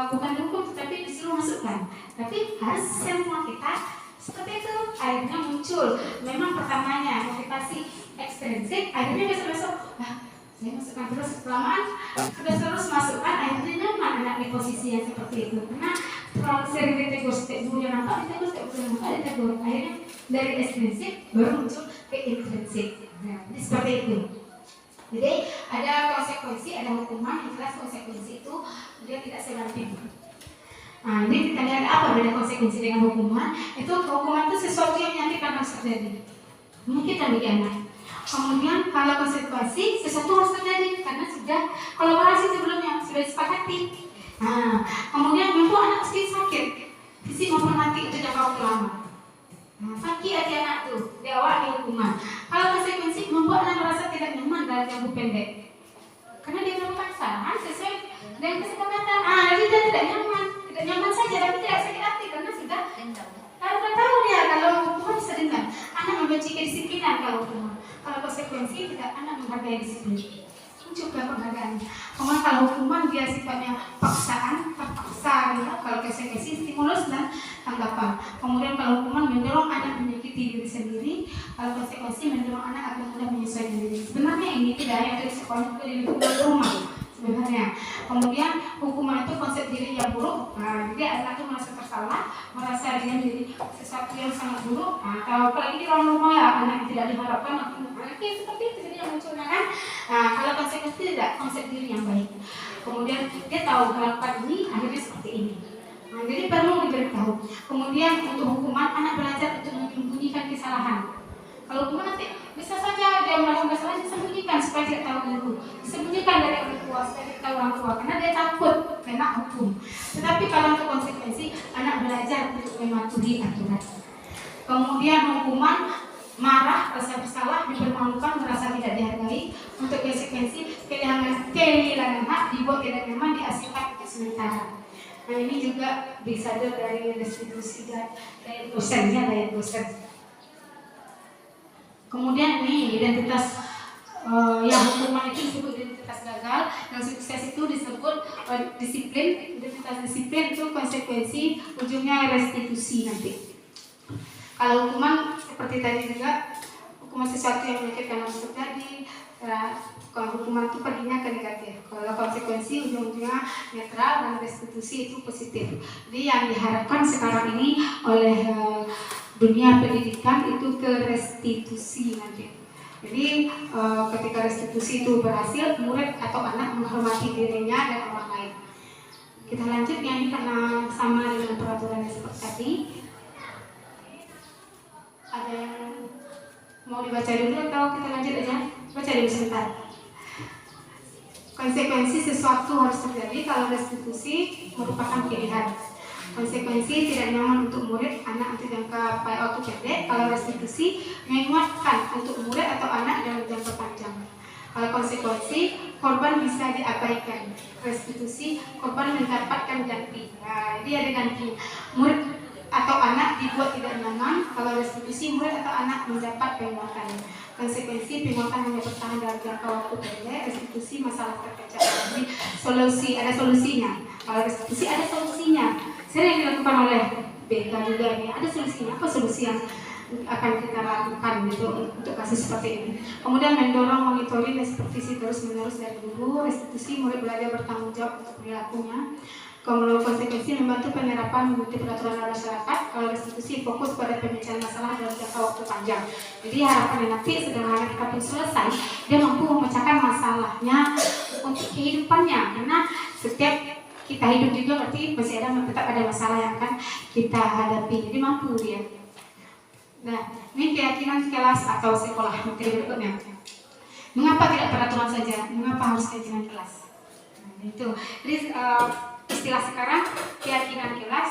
[SPEAKER 2] bukan hukum tetapi disuruh masukkan. Tapi harus semua kita seperti itu. Akhirnya muncul. Memang pertamanya motivasi ekstrinsik, akhirnya besok-besok saya masukkan terus, kelamaan sudah terus masukkan, akhirnya nyaman anak di posisi yang seperti itu karena terlalu sering ditegur, setiap guru yang nampak ditegur, akhirnya dari ekstrinsik baru muncul ke intrinsik. Nah, jadi seperti itu. Jadi ada konsekuensi, ada hukuman, yang jelas konsekuensi itu dia tidak sebanding. Nah, ini kita lihat apa beda konsekuensi dengan hukuman. Hukuman itu sesuatu yang nanti akan harus terjadi, mungkin bagi anak. Kemudian kalau konsekuensi sesuatu harus terjadi karena sudah kolaborasi sebelumnya, sudah disepakati. Nah, kemudian membuat anak sakit, fisik maupun hati itu jangka waktu lama. Nah, sakit hati anak tuh di awal ada hukuman. Kalau konsekuensi membuat anak merasa tidak nyaman dalam jangka pendek, karena dia melakukan kesalahan sesuai dengan kesepakatan. Jadi dia tidak nyaman saja, tapi tidak sakit hati karena sudah tahu dia kalau hukuman bisa dendam. Anak membenci kedisiplinan kalau hukuman. Kalau konsekuensi tidak, anak menghargai disiplin. Juga penghargaan. Kemudian kalau hukuman dia sifatnya paksaan, terpaksa gitu. Kalau konsekuensi stimulus dan tanggapan. Kemudian kalau hukuman mendorong anak menyakiti diri sendiri, kalau konsekuensi mendorong anak agar mudah menyesuaikan diri. Sebenarnya ini tidak hanya dari sekolah, juga di lingkungan rumah sebenarnya. Kemudian hukuman itu konsep diri yang buruk. Jadi anak itu merasa tersalah, merasa dia menjadi sesuatu yang sangat buruk. Atau apalagi di ruang rumah ya, anak yang tidak diharapkan seperti itu jadi yang munculnya kan. Kalau konsekuensi tidak, konsep diri yang baik. Kemudian dia tahu melakukan ini akhirnya seperti ini. Jadi perlu diberitahu. Kemudian untuk hukuman anak belajar untuk menyembunyikan kesalahan. Kalau hukuman nanti bisa saja dia melakukan kesalahan disembunyikan supaya tidak tahu guru, disembunyikan dari orang tua supaya tidak tahu orang tua karena dia takut karena anak hukum. Tetapi kalau untuk konsekuensi, anak belajar untuk mematuhi aturan. Kemudian hukuman, marah, rasa bersalah, dipermalukan, merasa tidak dihargai. Untuk konsekuensi, kehilangan hak, dibuat tidak nyaman, diasingkan untuk sementara. Nah ini juga bisa dari restitusi dari dosennya, dari dosen. Kemudian ini identitas yang hukuman itu disebut identitas gagal, yang sukses itu disebut disiplin. Identitas disiplin itu konsekuensi, ujungnya restitusi nanti. Kalau hukuman seperti tadi juga, hukuman sesuatu yang menyakitkan harus terjadi. Kalau hukuman itu perginya ke negatif. Kalau konsekuensi ujung-ujungnya netral, dan restitusi itu positif. Jadi yang diharapkan sekarang ini oleh dunia pendidikan itu ke restitusi nanti. Jadi ketika restitusi itu berhasil, murid atau anak menghormati dirinya dan orang lain. Kita lanjut, yang ini karena sama dengan peraturan yang seperti tadi. Ada yang mau dibaca dulu atau kita lanjut aja? Baca dulu sebentar. Konsekuensi sesuatu harus terjadi kalau restitusi merupakan pilihan. Konsekuensi tidak nyaman untuk murid, anak untuk jangka waktu pendek. Kalau restitusi menguatkan untuk murid atau anak dalam jangka panjang. Kalau konsekuensi, korban bisa diabaikan. Restitusi, korban mendapatkan ganti. Nah, jadi ada ganti. Murid atau anak dibuat tidak nyaman. Kalau restitusi, murid atau anak mendapat penguatan. Konsekuensi, penguatan hanya bertahan dalam jangka waktu pendek. Restitusi, masalah terpecah. Jadi solusi, ada solusinya. Kalau restitusi ada solusinya. Sering dilakukan oleh BK juga ini. Ada solusinya. Apa solusi yang akan kita lakukan gitu untuk kasus seperti ini? Kemudian mendorong monitoring dan supervisi terus-menerus dari guru. Restitusi, murid belajar bertanggung jawab untuk perilakunya. Kemudian konsekuensi, membantu penyerapan mengikuti peraturan masyarakat. Kalau restitusi, fokus pada penyelesaian masalah dalam jangka waktu panjang. Jadi harapannya nanti setelah kita pun selesai, dia mampu memecahkan masalahnya untuk kehidupannya. Karena setiap kita hidup juga berarti masih tetap ada masalah yang akan kita hadapi. Jadi mampu dia. Nah, ini keyakinan kelas atau sekolah materi berikutnya. Mengapa tidak peraturan saja? Mengapa harus keyakinan kelas? Nah, itu. Jadi istilah sekarang keyakinan kelas.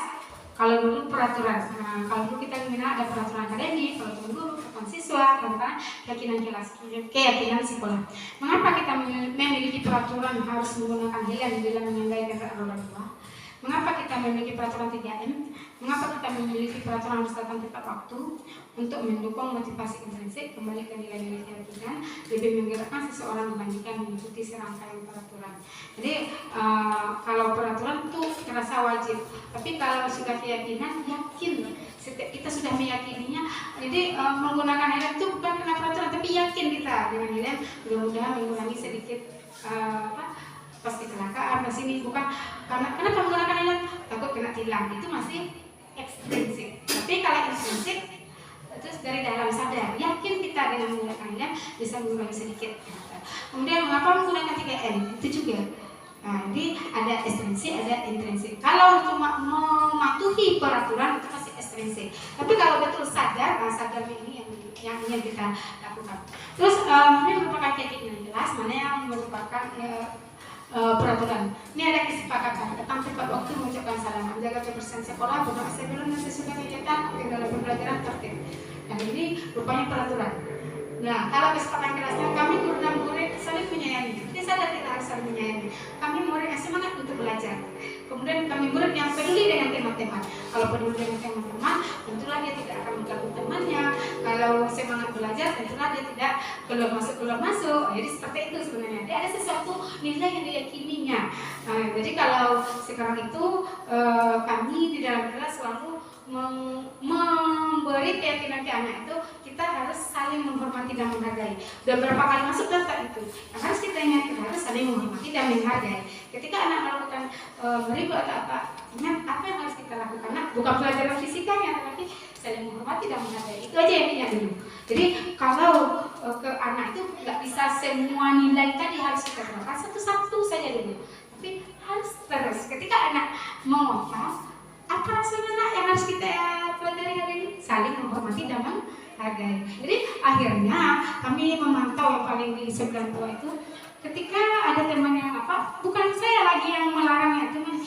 [SPEAKER 2] Kalau dulu peraturan. Nah, kalau dulu kita mengenal ada peraturan akademik, kalau dulu peraturan siswa, tentang keyakinan kelas, keyakinan sekolah. Mengapa kita memiliki peraturan harus menggunakan helm bila mengendarai kendaraan roda 2? Mengapa kita memiliki peraturan 3M? Mengapa kita memiliki peraturan harus datang tepat waktu? Untuk mendukung motivasi intrinsik, kembali ke nilai-nilai keyakinan, lebih menggerakkan seseorang dibandingkan mengikuti serangkaian peraturan. Jadi kalau peraturan itu terasa wajib, tapi kalau sudah keyakinan, yakin setiap kita sudah meyakininya. Jadi menggunakan helm itu bukan karena peraturan, tapi yakin kita dengan helm mudah-mudahan mengurangi sedikit pas kecelakaan, pas ini bukan karena menggunakan helm takut kena tilang, itu masih ekstrinsik. Tapi kalau intrinsik, terus dari dalam sadar, yakin kita dengan menggunakan helm bisa mengurangi sedikit. Kemudian mengapa menggunakan 3M? Itu juga. Nah, jadi ada ekstrinsik, ada intrinsik. Kalau cuma mematuhi peraturan itu masih ekstrinsik. Tapi kalau betul sadar, sadar ini yang kita lakukan. Terus ini merupakan keyakinan jelas, mana yang merupakan peraturan. Ini ada kesepakatan datang tepat waktu, mengucapkan salam, menjaga kebersihan sekolah, berdoa sebelum dan sesudah kegiatan, dalam pembelajaran tertib. Nah, ini rupanya peraturan. Nah, kalau kesepakatan kelasnya, kami guru dan murid saling menyayangi. Jadi sadar kita harus saling menyayangi. Kami murid yang semangat untuk belajar. Kemudian kami murid yang peduli dengan teman-teman. Kalau peduli dengan teman-teman, tentulah dia tidak akan mengganggu temannya. Kalau semangat belajar, tentulah dia tidak keluar masuk. Jadi seperti itu sebenarnya. Dia ada sesuatu nilai yang diyakininya. Nah, jadi kalau sekarang itu kami di dalam kelas selalu memberi keyakinan ke anak itu, kita harus saling menghormati dan menghargai. Dan berapa kali masuk daftar itu, yang harus kita ingat, kita harus saling menghormati dan menghargai. Ketika anak melakukan beribu atau ingat apa yang harus kita lakukan. Nah, bukan pelajaran fisikanya, tapi saling menghormati dan menghargai. Itu aja yang ingat dulu. Jadi kalau ke anak itu nggak bisa semua nilai tadi harus kita terapkan, satu-satu saja dulu. Tapi harus terus. Ketika anak mengopas, apa rasanya yang harus kita pelajari hari ini? Saling menghormati dan menghargai. Jadi akhirnya kami memantau yang paling di sebelah tua itu, ketika ada teman yang bukan saya lagi yang melarangnya, teman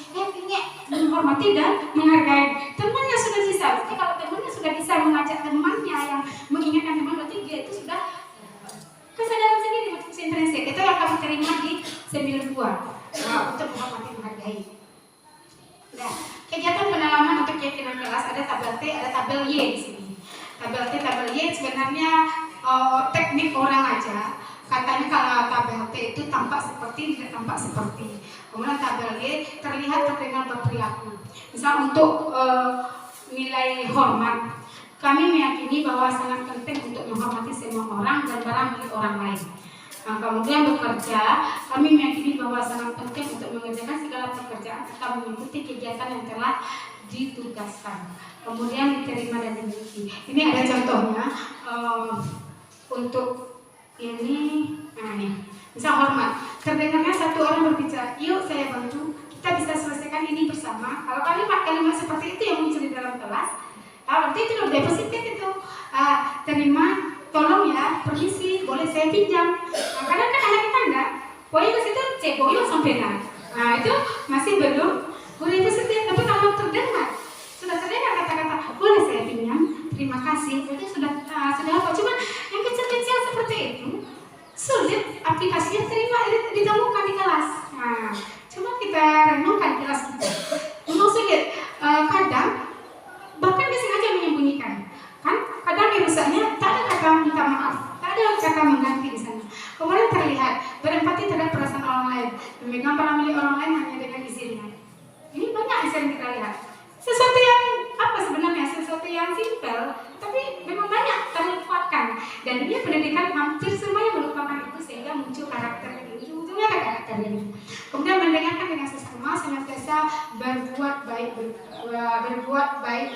[SPEAKER 2] menghormati dan menghargai. Temannya sudah bisa. Jadi kalau temannya sudah bisa mengajak temannya yang mengingatkan teman, berarti dia itu sudah kesadaran sendiri, motivasi intrinsik. Itu yang kami terima di 92 untuk menghormati dan menghargai. Nah, kegiatan pendalaman untuk keyakinan kelas ada tabel T, ada tabel Y di sini. Tabel T, tabel Y sebenarnya teknik orang aja. Katanya kalau tabel T itu tampak seperti, tidak tampak seperti. Kemudian tabel Y terlihat terdengar berperilaku. Misal untuk nilai hormat, kami meyakini bahwa sangat penting untuk menghormati semua orang dan barang milik orang lain. Nah, kemudian bekerja, kami meyakini bahwa sangat penting untuk mengerjakan segala pekerjaan atau mengikuti kegiatan yang telah ditugaskan. Kemudian diterima dan dimiliki. Ini ada contohnya untuk ini, nah nih, misal hormat. Terdengarnya satu orang berbicara, yuk saya bantu, kita bisa selesaikan ini bersama. Kalau kalimat seperti itu yang muncul di dalam kelas, berarti itu lebih positif itu. Terima, tolong ya, permisi, boleh saya pinjam. Kadang kan anak kita enggak, pokoknya ke situ cebok langsung benar. Nah itu masih belum boleh positif, tapi kalau sudah terdengar kata-kata boleh saya pinjam, terima kasih, berarti sudah apa? Cuma yang kecil-kecil seperti itu sulit aplikasinya ditemukan di kelas. Nah, coba kita renungkan di kelas kita. Memang sulit. Kadang bahkan disengaja menyembunyikan. Kan kadang dirusaknya tak ada kata minta maaf, tak ada kata mengganti di sana. Kemudian terlihat berempati terhadap perasaan orang lain, memegang barang milik orang lain hanya dengan izinnya. Ini banyak yang sering kita lihat. Sesuatu yang sebenarnya sesuatu yang simpel, tapi memang banyak terlupakan. Dan ini pendidikan hampir semuanya melupakan itu sehingga muncul karakter ini. Ujung-ujungnya ada karakter ini. Kemudian mendengarkan dengan sesama, senantiasa berbuat baik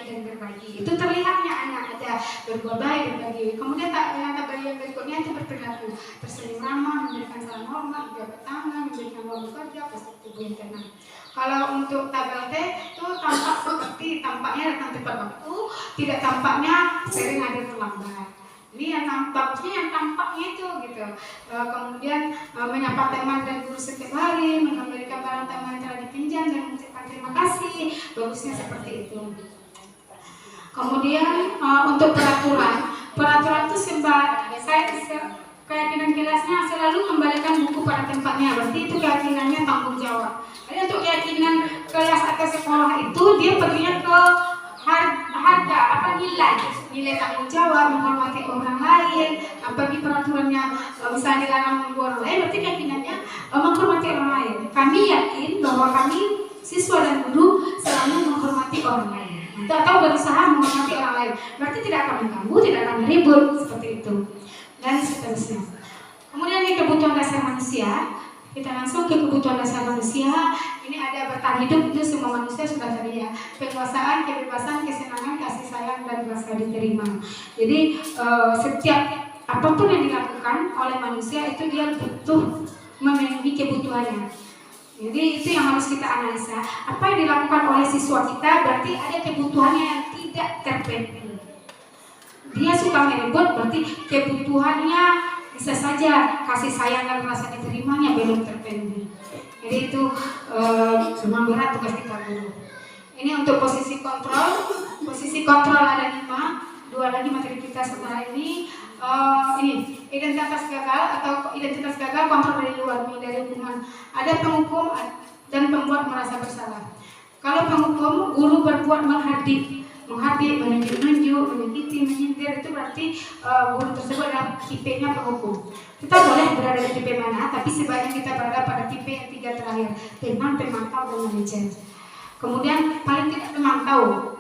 [SPEAKER 2] dan berbagi. Itu terlihatnya anak ada berbuat baik dan berbagi. Kemudian yang yang berikutnya itu berperilaku, tersenyum ramah, memberikan salam hormat, jabat tangan, memberikan ruang bekerja, posisi tubuh yang tenang. Kalau untuk tabel T itu tampak seperti tampaknya datang tepat waktu, tidak tampaknya sering hadir terlambat. Ini yang tampaknya itu gitu. Kemudian menyapa teman dan guru setiap hari, mengembalikan barang teman yang telah dipinjam dan mengucapkan terima kasih, bagusnya seperti itu. Kemudian untuk peraturan itu keyakinan kelasnya selalu kembalikan buku pada tempatnya, berarti itu keyakinannya tanggung jawab. Jadi untuk keyakinan kelas atau sekolah itu dia perginya ke harga nilai tanggung jawab, menghormati orang lain. Bagi peraturannya misalnya dilarang mengganggu orang lain, berarti keyakinannya menghormati orang lain. Kami yakin bahwa kami siswa dan guru selalu menghormati orang lain atau berusaha menghormati orang lain, berarti tidak akan mengganggu, tidak akan ribut seperti itu dan seterusnya. Kemudian ini kebutuhan dasar manusia. Kita langsung ke kebutuhan dasar manusia. Ini ada bertahan hidup, itu semua manusia sudah tersedia. Penguasaan, kebebasan, kesenangan, kasih sayang, dan rasa diterima. Jadi setiap apapun yang dilakukan oleh manusia itu dia butuh memenuhi kebutuhannya. Jadi itu yang harus kita analisa. Apa yang dilakukan oleh siswa kita berarti ada kebutuhannya yang tidak terpenuhi. Dia suka meribut, berarti kebutuhannya bisa saja kasih sayang dan rasa diterimanya belum terpenuhi. Jadi itu memang berat tugas kita guru. Ini untuk posisi kontrol. Posisi kontrol ada 5. 2 lagi materi kita setelah ini. Ini identitas gagal kontrol dari luar, dari lingkungan. Ada penghukum dan pembuat merasa bersalah. Kalau penghukum, guru berbuat menghardik, menunjuk-nunjuk, menyakiti, menyindir, itu berarti guru tersebut adalah tipe-nya penghukum. Kita boleh berada di tipe mana, tapi sebaiknya kita berada pada tipe yang 3 terakhir, tenang, pemantau, dan manajer. Kemudian paling tidak pemantau.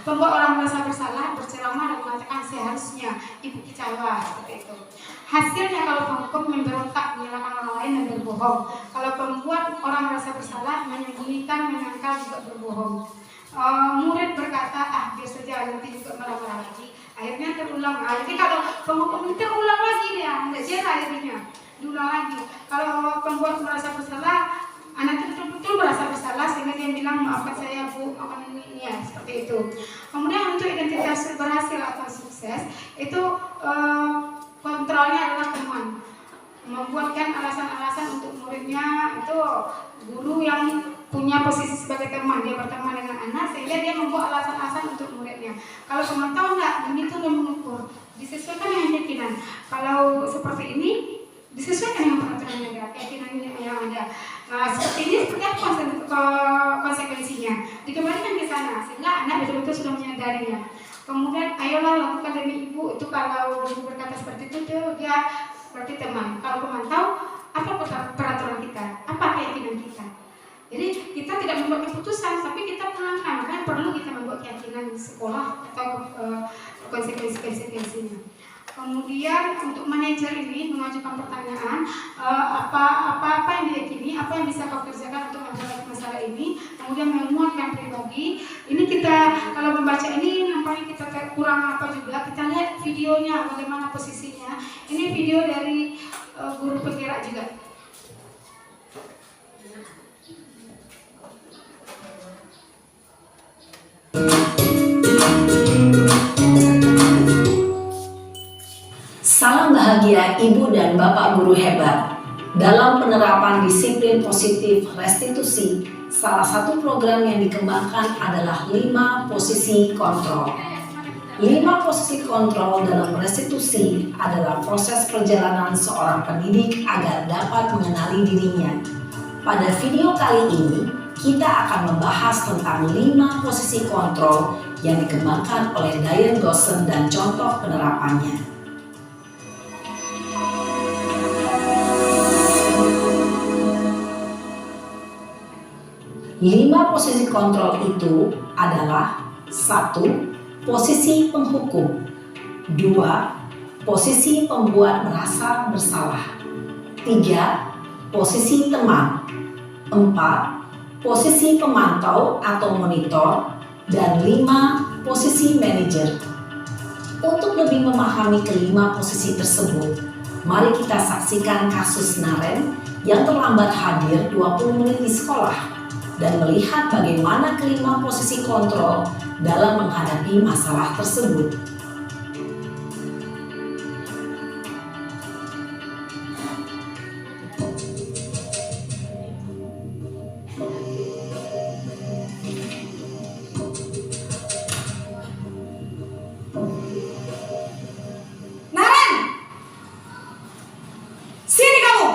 [SPEAKER 2] Pembuat orang merasa bersalah, berceramah dan mengatakan seharusnya ibu kecewa, seperti itu. Hasilnya kalau penghukum memberontak, menyalahkan orang lain dan berbohong. Kalau pembuat orang merasa bersalah, menyembunyikan, menyangkal, juga berbohong. Murid berkata, biar saja nanti juga marah-marah lagi. Akhirnya terulang. Jadi kalau penghukum itu terulang lagi dia, tidak jera akhirnya, diulang lagi. Kalau pembuat merasa bersalah, anak itu betul-betul merasa bersalah sehingga dia bilang maafkan saya bu, maafkan ini ya, seperti itu. Kemudian untuk identitas berhasil atau sukses itu kontrolnya adalah teman, membuatkan alasan-alasan untuk muridnya. Itu guru yang punya posisi sebagai teman teman, dia berteman dengan anak sehingga dia membuat alasan-alasan untuk muridnya. Kalau pemantau enggak, begitu dan mengukur, disesuaikan dengan keyakinan. Kalau seperti ini disesuaikan dengan peraturan yang ada, keyakinan yang ada. Nah, seperti ini seperti apa konsekuensinya? Dikembalikan ke sana sehingga anak betul-betul sudah menyadarinya. Kemudian ayolah lakukan demi ibu. Itu kalau ibu berkata seperti itu dia berarti teman. Kalau pemantau, apa peraturan kita? Apa keyakinan kita? Jadi kita tidak membuat keputusan, tapi kita terangkan. Makanya perlu kita membuat keyakinan di sekolah atau konsekuensinya. Kemudian untuk manajer ini mengajukan pertanyaan, apa yang diyakini, apa yang bisa kau kerjakan untuk menghadapi masalah ini. Kemudian memuatkan pribadi. Ini kita kalau membaca ini nampaknya kita kurang apa juga. Kita lihat videonya bagaimana posisinya. Ini video dari guru penggerak juga.
[SPEAKER 6] Salam bahagia Ibu dan Bapak guru hebat. Dalam penerapan disiplin positif restitusi, salah satu program yang dikembangkan adalah 5 posisi kontrol. 5 posisi kontrol dalam restitusi adalah proses perjalanan seorang pendidik agar dapat mengenali dirinya. Pada video kali ini, kita akan membahas tentang 5 posisi kontrol yang dikembangkan oleh Diane Goshen dan contoh penerapannya. 5 posisi kontrol itu adalah 1. Posisi penghukum, 2. Posisi pembuat merasa bersalah, 3. Posisi teman, 4. Posisi pemantau atau monitor, dan 5. Posisi manajer. Untuk lebih memahami kelima posisi tersebut, mari kita saksikan kasus Naren yang terlambat hadir 20 menit di sekolah dan melihat bagaimana kelima posisi kontrol dalam menghadapi masalah tersebut.
[SPEAKER 7] Naren! Sini kamu!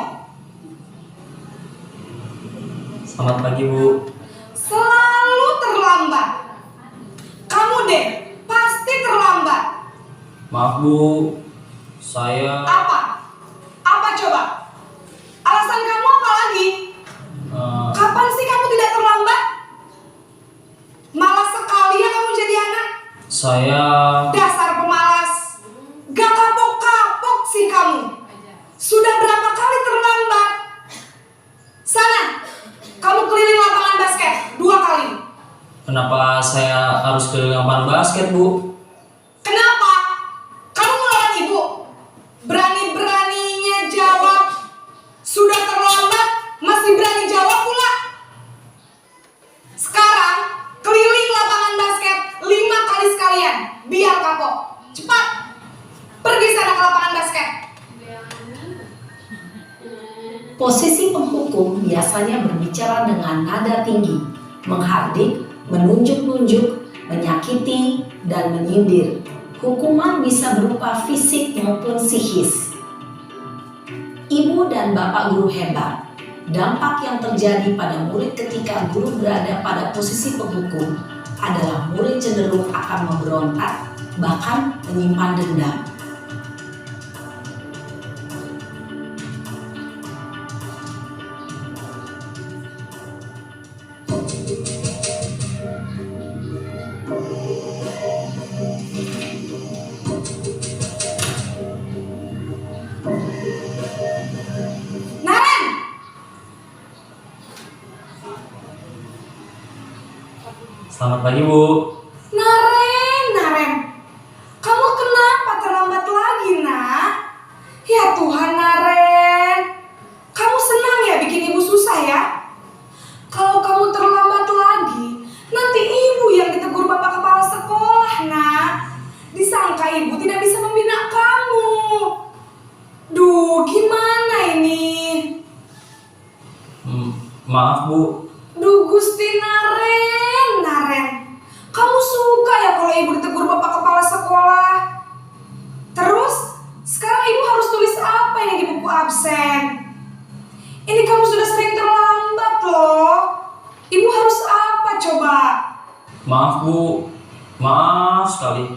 [SPEAKER 5] Selamat pagi, Bu.
[SPEAKER 7] Selalu terlambat. Kamu deh, pasti terlambat.
[SPEAKER 5] Maaf, Bu. Saya
[SPEAKER 7] Apa? Apa coba? Alasan kamu apa lagi? Kapan sih kamu tidak terlambat? Malas sekali ya kamu jadi anak.
[SPEAKER 5] saya
[SPEAKER 7] Dasar pemalas. Gak kapok-kapok sih kamu. Sudah berapa kali terlambat? Sana, kamu keliling lapangan basket 2 kali.
[SPEAKER 5] Kenapa saya harus ke lapangan basket, Bu?
[SPEAKER 7] Kenapa? Kamu melawan ibu? Berani-beraninya jawab. Sudah terlambat, masih berani jawab pula. Sekarang, keliling lapangan basket 5 kali sekalian. Biar kapok. Cepat. Pergi sana ke lapangan basket.
[SPEAKER 6] Posisi penghukum biasanya berbicara dengan nada tinggi, menghardik, menunjuk-nunjuk, menyakiti, dan menyindir. Hukuman bisa berupa fisik maupun psikis. Ibu dan Bapak guru hebat, dampak yang terjadi pada murid ketika guru berada pada posisi penghukum adalah murid cenderung akan memberontak, bahkan menyimpan dendam.
[SPEAKER 7] Naren!
[SPEAKER 5] Selamat pagi, Bu.
[SPEAKER 7] Naren. Kamu kenapa terlambat lagi, nak? Ya Tuhan, Naren. Kamu senang ya bikin ibu susah ya? Kalau kamu terlambat lagi, nanti ibu yang ditegur bapak kepala sekolah, nak. Disangka ibu tidak bisa membina kamu. Duh, gimana ini?
[SPEAKER 5] Maaf, Bu.
[SPEAKER 7] Duh, Gusti sih, Naren? Naren, kamu suka ya kalau ibu ditegur bapak kepala sekolah? Terus, sekarang ibu harus tulis apa ini di buku absen? Ini kamu sudah sering terlambat loh. Ibu harus apa coba?
[SPEAKER 5] Maaf Bu, maaf sekali.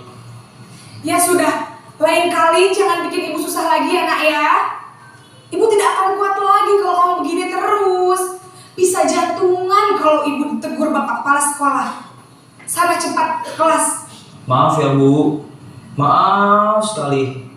[SPEAKER 7] Ya sudah, lain kali jangan bikin ibu susah lagi ya nak ya. Ibu tidak akan kuat lagi kalau kamu begini terus. Bisa jantungan kalau ibu ditegur bapak kepala sekolah. Sana cepat ke kelas.
[SPEAKER 5] Maaf ya Bu, maaf sekali.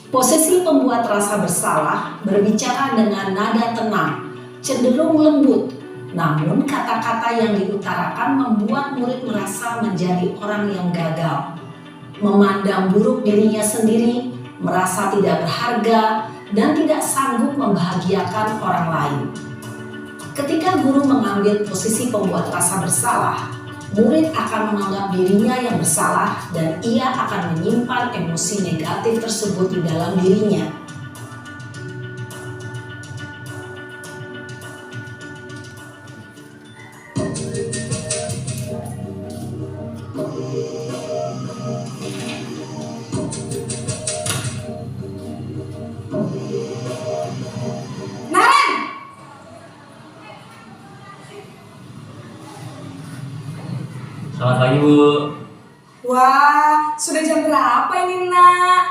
[SPEAKER 6] Posisi pembuat rasa bersalah berbicara dengan nada tenang, cenderung lembut. Namun kata-kata yang diutarakan membuat murid merasa menjadi orang yang gagal, memandang buruk dirinya sendiri, merasa tidak berharga, dan tidak sanggup membahagiakan orang lain. Ketika guru mengambil posisi pembuat rasa bersalah, murid akan menganggap dirinya yang bersalah dan ia akan menyimpan emosi negatif tersebut di dalam dirinya.
[SPEAKER 7] Naren!
[SPEAKER 5] Selamat pagi Bu.
[SPEAKER 7] Wah, sudah jam berapa ini nak?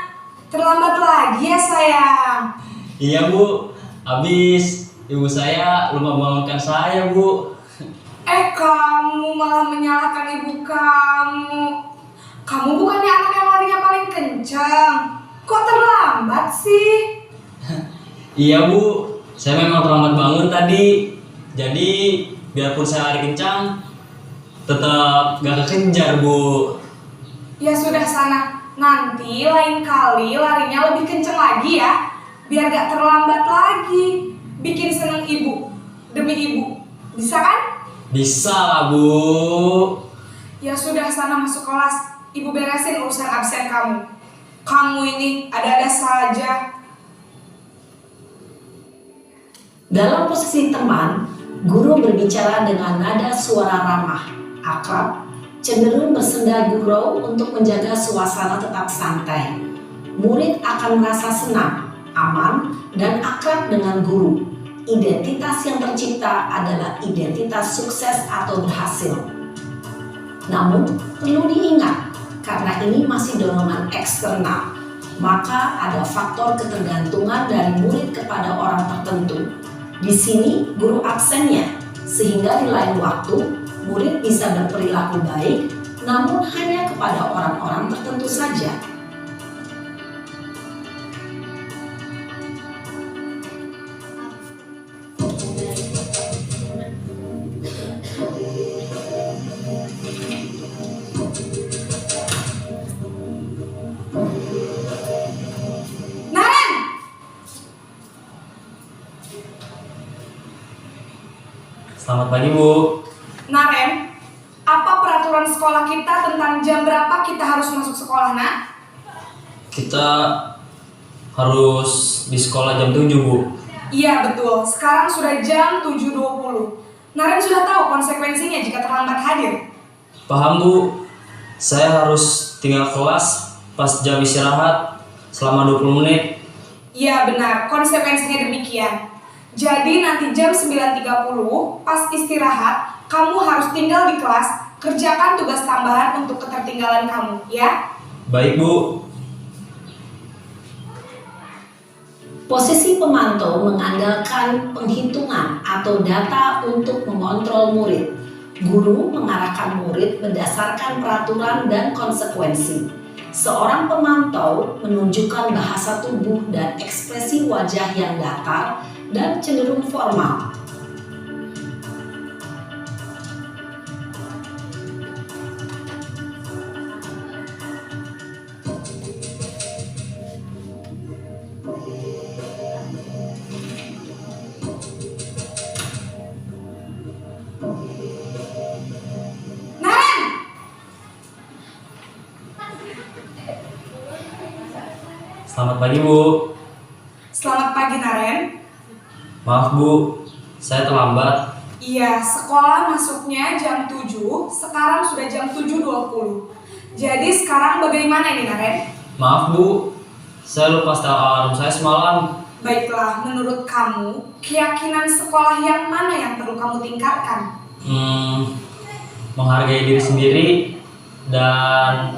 [SPEAKER 7] Terlambat lagi ya sayang.
[SPEAKER 5] Iya Bu, habis ibu saya lupa membangunkan saya Bu.
[SPEAKER 7] Kamu malah menyalahkan ibu kamu. Kamu bukannya anak yang larinya paling kencang. Kok terlambat sih?
[SPEAKER 5] Iya Bu, saya memang terlambat bangun tadi. Jadi biarpun saya lari kencang, tetap gak kekejar Bu.
[SPEAKER 7] Ya sudah sana. Nanti lain kali larinya lebih kencang lagi ya. Biar gak terlambat lagi. Bikin seneng ibu. Demi ibu. Bisa kan?
[SPEAKER 5] Bisa lah Bu.
[SPEAKER 7] Ya sudah sana masuk kelas. Ibu beresin urusan absen kamu. Kamu ini ada-ada saja.
[SPEAKER 6] Dalam posisi teman, guru berbicara dengan nada suara ramah, akrab, cenderung bersenda gurau untuk menjaga suasana tetap santai. Murid akan merasa senang, aman, dan akrab dengan guru. Identitas yang tercipta adalah identitas sukses atau berhasil. Namun, perlu diingat, karena ini masih dorongan eksternal, maka ada faktor ketergantungan dari murid kepada orang tertentu. Di sini guru absennya, sehingga di lain waktu murid bisa berperilaku baik, namun hanya kepada orang-orang tertentu saja.
[SPEAKER 7] Naren!
[SPEAKER 5] Selamat pagi Bu.
[SPEAKER 7] Naren, apa peraturan sekolah kita tentang jam berapa kita harus masuk sekolah, nak?
[SPEAKER 5] Kita harus di sekolah jam 7 Bu.
[SPEAKER 7] Iya betul, sekarang sudah jam 7.20. Naren sudah tahu konsekuensinya jika terlambat hadir.
[SPEAKER 5] Paham Bu. Saya harus tinggal kelas pas jam istirahat selama 20 menit.
[SPEAKER 7] Iya benar, konsekuensinya demikian. Jadi nanti jam 9.30 pas istirahat, kamu harus tinggal di kelas, kerjakan tugas tambahan untuk ketertinggalan kamu, ya?
[SPEAKER 5] Baik Bu.
[SPEAKER 6] Posisi pemantau mengandalkan penghitungan atau data untuk mengontrol murid. Guru mengarahkan murid berdasarkan peraturan dan konsekuensi. Seorang pemantau menunjukkan bahasa tubuh dan ekspresi wajah yang datar dan cenderung formal.
[SPEAKER 7] Naren!
[SPEAKER 5] Selamat pagi Bu.
[SPEAKER 7] Selamat pagi Naren.
[SPEAKER 5] Maaf Bu, saya terlambat.
[SPEAKER 7] Iya, sekolah masuknya jam 7, sekarang sudah jam 7.20. Jadi sekarang bagaimana ini Naren?
[SPEAKER 5] Maaf Bu, saya lupa setel alarm saya semalam.
[SPEAKER 7] Baiklah, menurut kamu, keyakinan sekolah yang mana yang perlu kamu tingkatkan?
[SPEAKER 5] Menghargai diri sendiri dan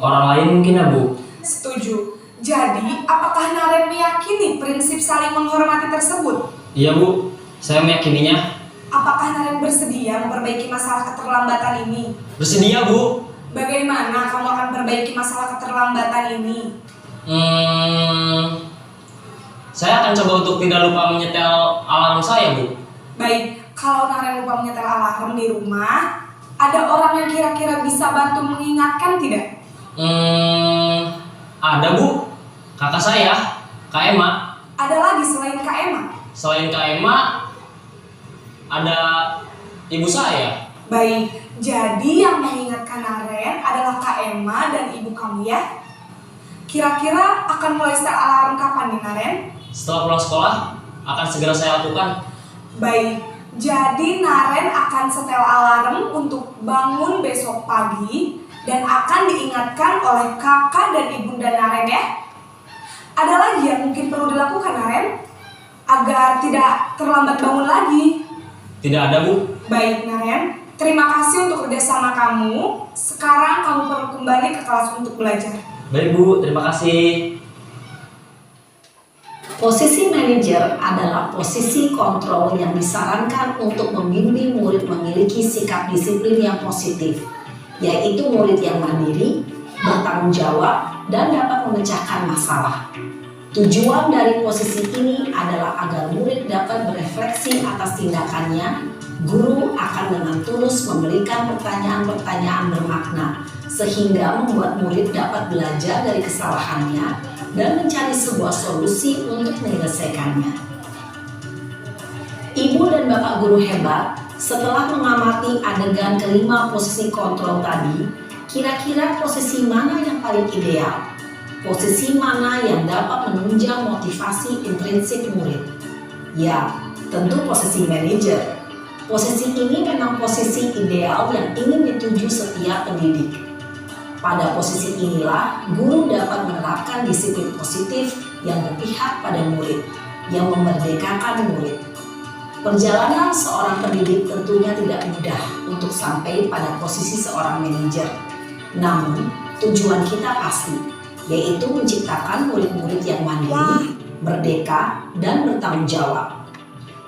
[SPEAKER 5] orang lain mungkin ya Bu.
[SPEAKER 7] Setuju. Jadi, apakah Naren meyakini prinsip saling menghormati tersebut?
[SPEAKER 5] Iya Bu, saya meyakininya.
[SPEAKER 7] Apakah Naren bersedia memperbaiki masalah keterlambatan ini?
[SPEAKER 5] Bersedia Bu.
[SPEAKER 7] Bagaimana kamu akan perbaiki masalah keterlambatan ini?
[SPEAKER 5] Saya akan coba untuk tidak lupa menyetel alarm saya Bu.
[SPEAKER 7] Baik, kalau Naren lupa menyetel alarm di rumah, ada orang yang kira-kira bisa bantu mengingatkan tidak?
[SPEAKER 5] Ada Bu, kakak saya, Kak Emma.
[SPEAKER 7] Ada lagi selain Kak Emma?
[SPEAKER 5] Selain Kak Emma, ada ibu saya.
[SPEAKER 7] Baik, jadi yang mengingatkan Naren adalah Kak Emma dan ibu kamu ya? Kira-kira akan mulai setel alarm kapan nih Naren?
[SPEAKER 5] Setelah pulang sekolah, akan segera saya lakukan.
[SPEAKER 7] Baik, jadi Naren akan setel alarm untuk bangun besok pagi dan akan diingatkan oleh kakak dan ibunda Naren ya. Ada lagi yang mungkin perlu dilakukan Naren agar tidak terlambat bangun lagi?
[SPEAKER 5] Tidak ada Bu.
[SPEAKER 7] Baik Naren, terima kasih untuk kerjasama kamu. Sekarang kamu perlu kembali ke kelas untuk belajar.
[SPEAKER 5] Baik Bu, terima kasih.
[SPEAKER 6] Posisi manajer adalah posisi kontrol yang disarankan untuk membimbing murid memiliki sikap disiplin yang positif, yaitu murid yang mandiri, bertanggung jawab, dan dapat memecahkan masalah. Tujuan dari posisi ini adalah agar murid dapat berefleksi atas tindakannya. Guru akan dengan tulus memberikan pertanyaan-pertanyaan bermakna, sehingga membuat murid dapat belajar dari kesalahannya dan mencari sebuah solusi untuk menyelesaikannya. Ibu dan bapak guru hebat, setelah mengamati adegan kelima posisi kontrol tadi, kira-kira posisi mana yang paling ideal? Posisi mana yang dapat menunjang motivasi intrinsik murid? Ya, tentu posisi manajer. Posisi ini memang posisi ideal yang ingin dituju setiap pendidik. Pada posisi inilah, guru dapat menerapkan disiplin positif yang berpihak pada murid, yang memerdekakan murid. Perjalanan seorang pendidik tentunya tidak mudah untuk sampai pada posisi seorang manajer. Namun, tujuan kita pasti, yaitu menciptakan murid-murid yang mandiri, merdeka, dan bertanggung jawab.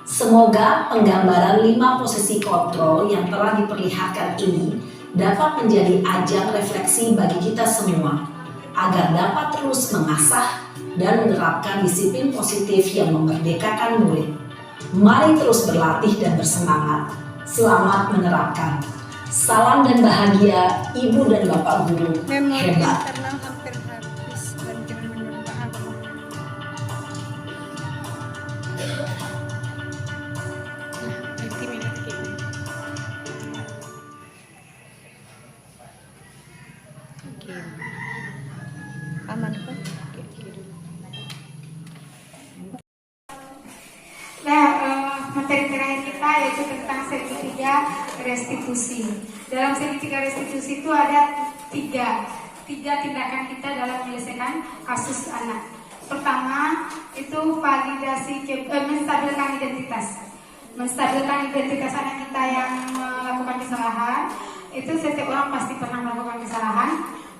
[SPEAKER 6] Semoga penggambaran 5 posisi kontrol yang telah diperlihatkan ini dapat menjadi ajang refleksi bagi kita semua, agar dapat terus mengasah dan menerapkan disiplin positif yang memerdekakan murid. Mari terus berlatih dan bersemangat. Selamat menerapkan. Salam dan bahagia Ibu dan Bapak Guru hebat.
[SPEAKER 1] internal hampir habis dan jangan menambah apa. Nanti minat gitu. Oke. Aman kan? Oke, dulu.
[SPEAKER 2] Nah, materi terakhir kita yaitu tentang segitiga restitusi. Dalam segitiga restitusi itu ada tiga tindakan kita dalam menyelesaikan kasus anak. Pertama itu validasi, menstabilkan identitas. Menstabilkan identitas anak kita yang melakukan kesalahan. Itu setiap orang pasti pernah melakukan kesalahan.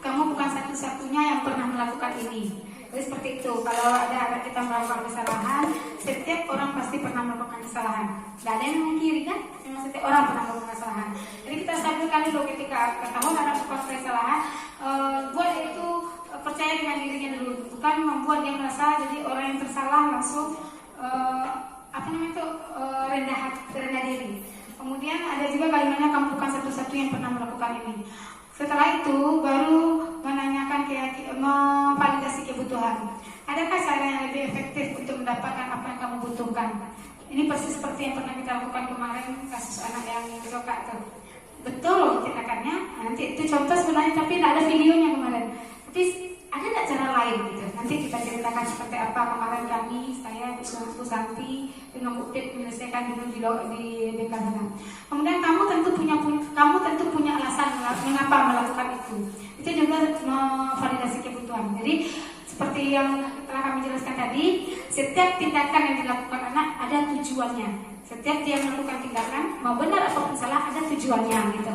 [SPEAKER 2] Kamu bukan satu-satunya yang pernah melakukan ini. Jadi seperti itu, kalau ada anak kita melakukan kesalahan, setiap orang pasti pernah melakukan kesalahan. Tidak ada yang memungkiri kan? Memang setiap orang pernah melakukan kesalahan. Jadi kita stabilkan dulu ketika ketahuan anak melakukan kesalahan, buat dia itu percaya dengan dirinya dulu, bukan membuat dia merasa jadi orang yang bersalah langsung rendah diri. Kemudian ada juga kalimatnya kamu bukan satu-satu yang pernah melakukan ini. Setelah itu baru menanyakan memvalidasi kebutuhan. Adakah cara yang lebih efektif untuk mendapatkan apa yang kamu butuhkan? Ini persis seperti yang pernah kita lakukan kemarin kasus anak yang sokak tuh. Betul tindakannya. Nanti itu contoh sebenarnya tapi tidak ada videonya kemarin. Tapi ada nggak cara lain gitu? Nanti kita ceritakan seperti apa kemarin saya Bu Santi dengan Bu Tip menyelesaikan dulu di DKH. Kemudian kamu tentu punya alasan mengapa melakukan itu. Itu juga validasi kebutuhan. Jadi seperti yang telah kami jelaskan tadi, setiap tindakan yang dilakukan anak ada tujuannya. Setiap dia melakukan tindakan, mau benar ataupun salah, ada tujuannya gitu.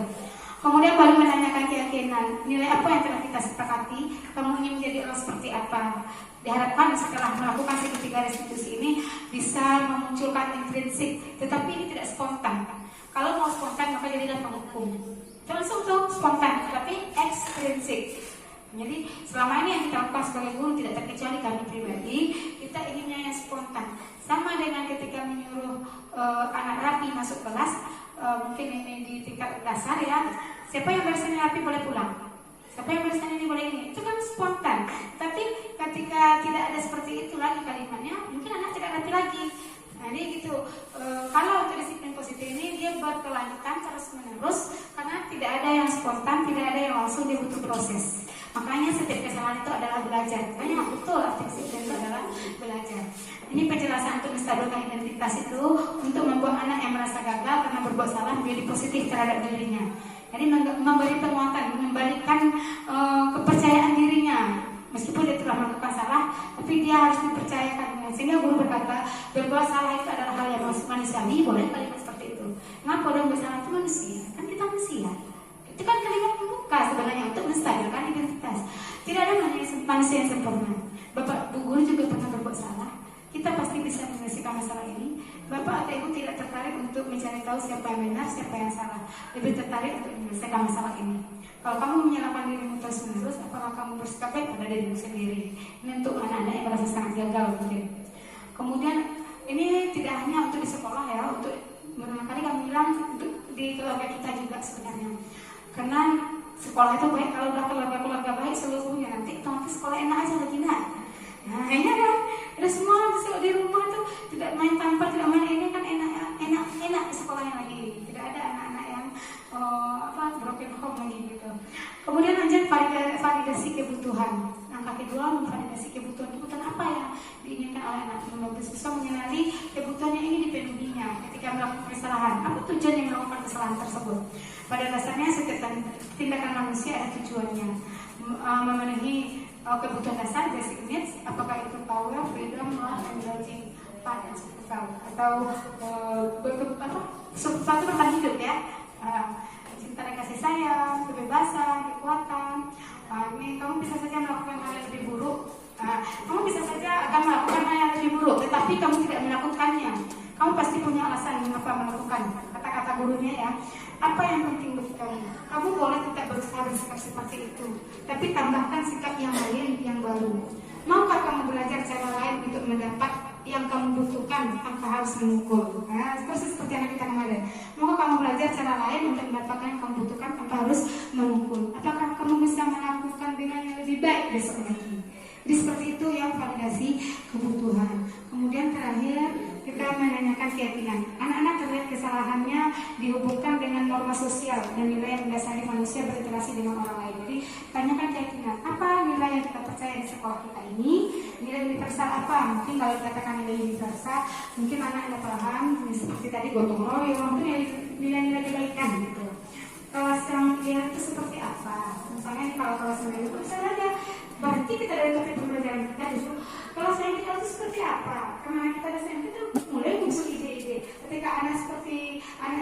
[SPEAKER 2] Kemudian baru menanyakan keyakinan, nilai apa yang telah kita sepakati, kamu ingin menjadi orang seperti apa. Diharapkan setelah melakukan segitiga restitusi ini bisa memunculkan intrinsik, tetapi ini tidak spontan. Kalau mau spontan maka jadilah penghukum. Langsung tuh spontan, tapi ekstrinsik. Jadi selama ini yang kita lakukan sebagai guru tidak terkecuali kami pribadi, kita inginnya yang spontan. Sama dengan ketika menyuruh anak rapi masuk kelas, mungkin ini di tingkat dasar ya. Siapa yang barisan rapi boleh pulang. Siapa yang barisan ini boleh ini. Itu kan spontan. Tapi ketika tidak ada seperti itu lagi kalimatnya, mungkin anak tidak rapi lagi. Nah ini gitu. Kalau untuk disiplin positif ini dia berkelanjutan terus menerus karena tidak ada yang spontan, tidak ada yang langsung, dia butuh proses. Makanya setiap kesalahan itu adalah belajar. Makanya betul arti disiplin itu adalah belajar. Ini penjelasan untuk menstabilkan identitas itu untuk membuat anak yang merasa gagal karena berbuat salah menjadi positif terhadap dirinya. Jadi memberi penguatan, mengembalikan kepercayaan dirinya. Meskipun dia telah melakukan salah, tapi dia harus dipercayakan. Sehingga guru berkata, berbuat salah itu adalah hal yang manusiawi, boleh kalimat seperti itu. Kenapa orang bersalah itu manusia? Kan kita manusia. Itu kan kalimat pembuka sebenarnya untuk menstabilkan identitas. Tidak ada manusia yang sempurna. Bapak Bu Guru juga pernah berbuat salah. Kita pasti bisa menyelesaikan masalah ini. Bapak atau Ibu tidak tertarik untuk mencari tahu siapa yang benar, siapa yang salah. Lebih tertarik untuk menyelesaikan masalah ini. Kalau kamu menyalahkan dirimu terus-menerus, apakah kamu bersikap baik pada dirimu sendiri? Ini untuk anak-anak yang merasa sangat gagal mungkin. Kemudian ini tidak hanya untuk di sekolah ya, untuk barangkali kami bilang untuk di keluarga kita juga sebenarnya. Karena sekolah itu baik kalau udah keluarga baik seluruhnya, nanti otomatis sekolah enak aja lagi nak. Nah ini kan ada semua bisa di rumah tuh tidak main tampar, tidak main ini kan enak di sekolahnya lagi. Tidak ada anak-anak yang broken home lagi gitu. Kemudian lanjut validasi kebutuhan. Angka kedua, memvalidasi kebutuhan apa yang diinginkan oleh anak. Membantu siswa mengenali kebutuhannya ini dipenuhinya ketika melakukan kesalahan. Apa tujuan yang melakukan kesalahan tersebut? Pada dasarnya setiap tindakan manusia ada tujuannya. Memenuhi kebutuhan dasar, basic needs, apakah itu power, freedom, love, and lodging, fun, and survival, atau sesuatu bertahan hidup ya, cinta dan kasih sayang, kebebasan, kekuatan. Ini kamu bisa saja melakukan hal yang lebih buruk, kamu bisa saja akan melakukan hal yang lebih buruk, tetapi kamu tidak melakukannya. Kamu pasti punya alasan mengapa melakukan. Kata-kata gurunya ya. Apa yang penting bagi kamu? Kamu boleh tetap berusaha bersikap seperti itu, tapi tambahkan sikap yang lain, yang baru. Maukah kamu belajar cara lain untuk mendapat yang kamu butuhkan tanpa harus memukul? Nah, seperti yang kita kemarin. Maukah kamu belajar cara lain untuk mendapatkan yang kamu butuhkan tanpa harus memukul? Apakah kamu bisa melakukan dengan yang lebih baik besok lagi? Jadi seperti itu yang validasi kebutuhan. Kemudian terakhir kita menanyakan keyakinan. Anak-anak terlihat kesalahannya dihubungkan dengan norma sosial dan nilai yang mendasari manusia berinteraksi dengan orang lain. Jadi tanyakan keyakinan. Apa nilai yang kita percaya di sekolah kita ini? Nilai universal apa? Mungkin kalau dikatakan nilai universal, mungkin anak anda paham seperti tadi gotong royong, itu nilai-nilai kebaikan gitu. Kelas yang ideal itu seperti apa? Misalnya kalau kelas yang itu bisa saja. Berarti kita dari topik pembelajaran kita justru kelas yang ideal itu seperti apa? Karena kita dari SMP itu mulai muncul ide-ide. Ketika anak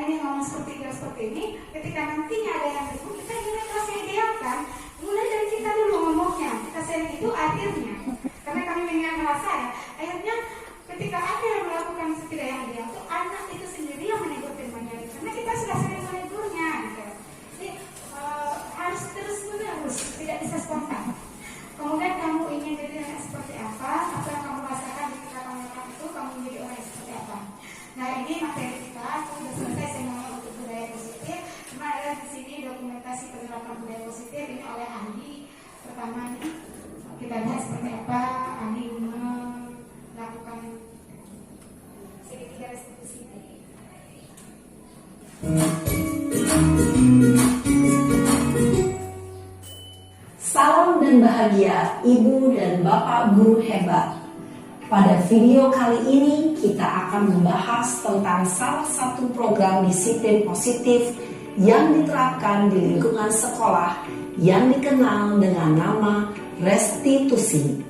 [SPEAKER 2] ini ngomong seperti ini, ketika nantinya ada yang itu, kita ingin kelas yang ideal kan? Mulai dari kita dulu ngomongnya, kita sharing itu akhirnya. Karena kami ingin merasa ya, akhirnya ketika ada yang melakukan tidak yang ideal, itu anak itu sendiri yang menegur temannya. Karena kita sudah sering menegurnya. Gitu. Jadi harus terus-menerus, tidak bisa spontan. Kemudian kamu ingin jadi anak seperti apa yang kamu rasakan ketika kamu melakukan itu, kamu menjadi orang yang seperti apa. Nah ini materi kita sudah selesai semuanya untuk budaya positif. Cuma ada di sini dokumentasi penerapan budaya positif ini oleh ahli. Pertama ini kita lihat seperti apa ahli melakukan segitiga restitusi ini.
[SPEAKER 6] Salam dan bahagia Ibu dan Bapak Bapak Guru Hebat. Pada video kali ini kita akan membahas tentang salah satu program disiplin positif yang diterapkan di lingkungan sekolah yang dikenal dengan nama restitusi.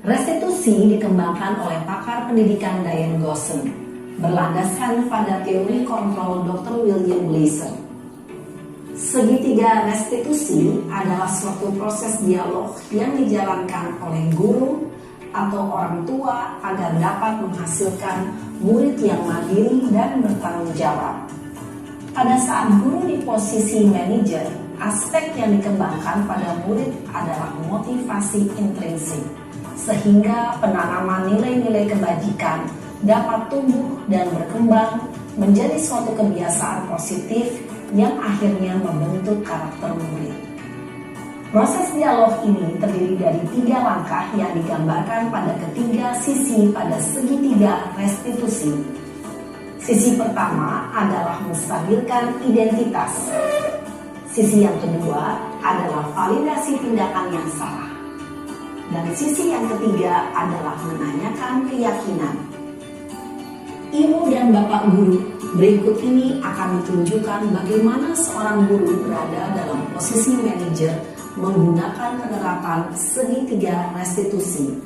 [SPEAKER 6] Restitusi dikembangkan oleh pakar pendidikan Diane Gosson, berlandaskan pada teori kontrol Dr. William Glasser. Segitiga restitusi adalah suatu proses dialog yang dijalankan oleh guru atau orang tua agar dapat menghasilkan murid yang mandiri dan bertanggung jawab. Pada saat guru di posisi manajer, aspek yang dikembangkan pada murid adalah motivasi intrinsik, sehingga penanaman nilai-nilai kebajikan dapat tumbuh dan berkembang menjadi suatu kebiasaan positif yang akhirnya membentuk karakter murid. Proses dialog ini terdiri dari 3 langkah yang digambarkan pada ketiga sisi pada segitiga restitusi. Sisi pertama adalah menstabilkan identitas. Sisi yang kedua adalah validasi tindakan yang salah. Dan sisi yang ketiga adalah menanyakan keyakinan. Ibu dan Bapak Guru, berikut ini akan ditunjukkan bagaimana seorang guru berada dalam posisi manajer menggunakan penerapan segitiga restitusi.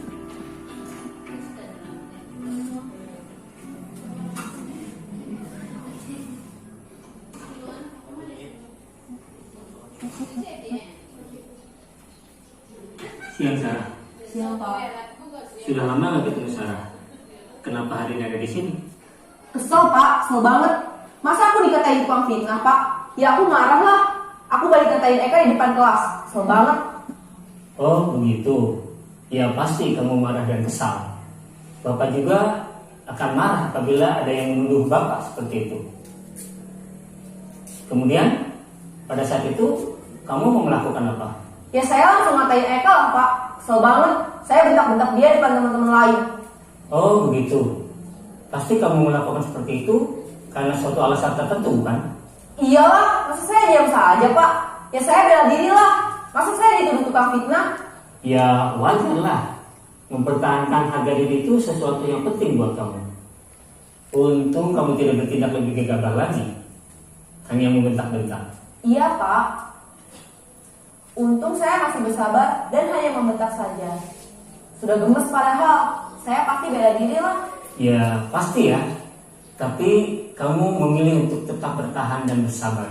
[SPEAKER 5] Siang Sarah.
[SPEAKER 7] Siang Pak.
[SPEAKER 5] Sudah lama nggak ketemu Sarah? Kenapa hari ini ada di sini?
[SPEAKER 7] Kesel Pak, kesel banget. Masa aku dikatain tukang fitnah Pak? Ya aku marah lah. Aku balik ngatain Eka di depan kelas. Kesel banget.
[SPEAKER 5] Oh begitu. Ya pasti kamu marah dan kesal. Bapak juga akan marah apabila ada yang menuduh Bapak seperti itu. Kemudian pada saat itu kamu mau melakukan apa?
[SPEAKER 7] Ya saya langsung ngatain Eka lah Pak. Kesel banget. Saya bentak-bentak dia di depan teman-teman lain.
[SPEAKER 5] Oh begitu. Pasti kamu melakukan seperti itu karena suatu alasan tertentu bukan?
[SPEAKER 7] Iyalah, masa saya diam saja Pak? Ya saya bela diri lah. Masa saya dituduh tukang fitnah?
[SPEAKER 5] Ya wajar lah. Mempertahankan harga diri itu sesuatu yang penting buat kamu. Untung kamu tidak bertindak lebih gegabah lagi, hanya membentak-bentak.
[SPEAKER 7] Iya Pak. Untung saya masih bersabar dan hanya membentak saja. Sudah gemes padahal, saya pasti bela diri lah.
[SPEAKER 5] Ya pasti ya. Tapi kamu memilih untuk tetap bertahan dan bersabar.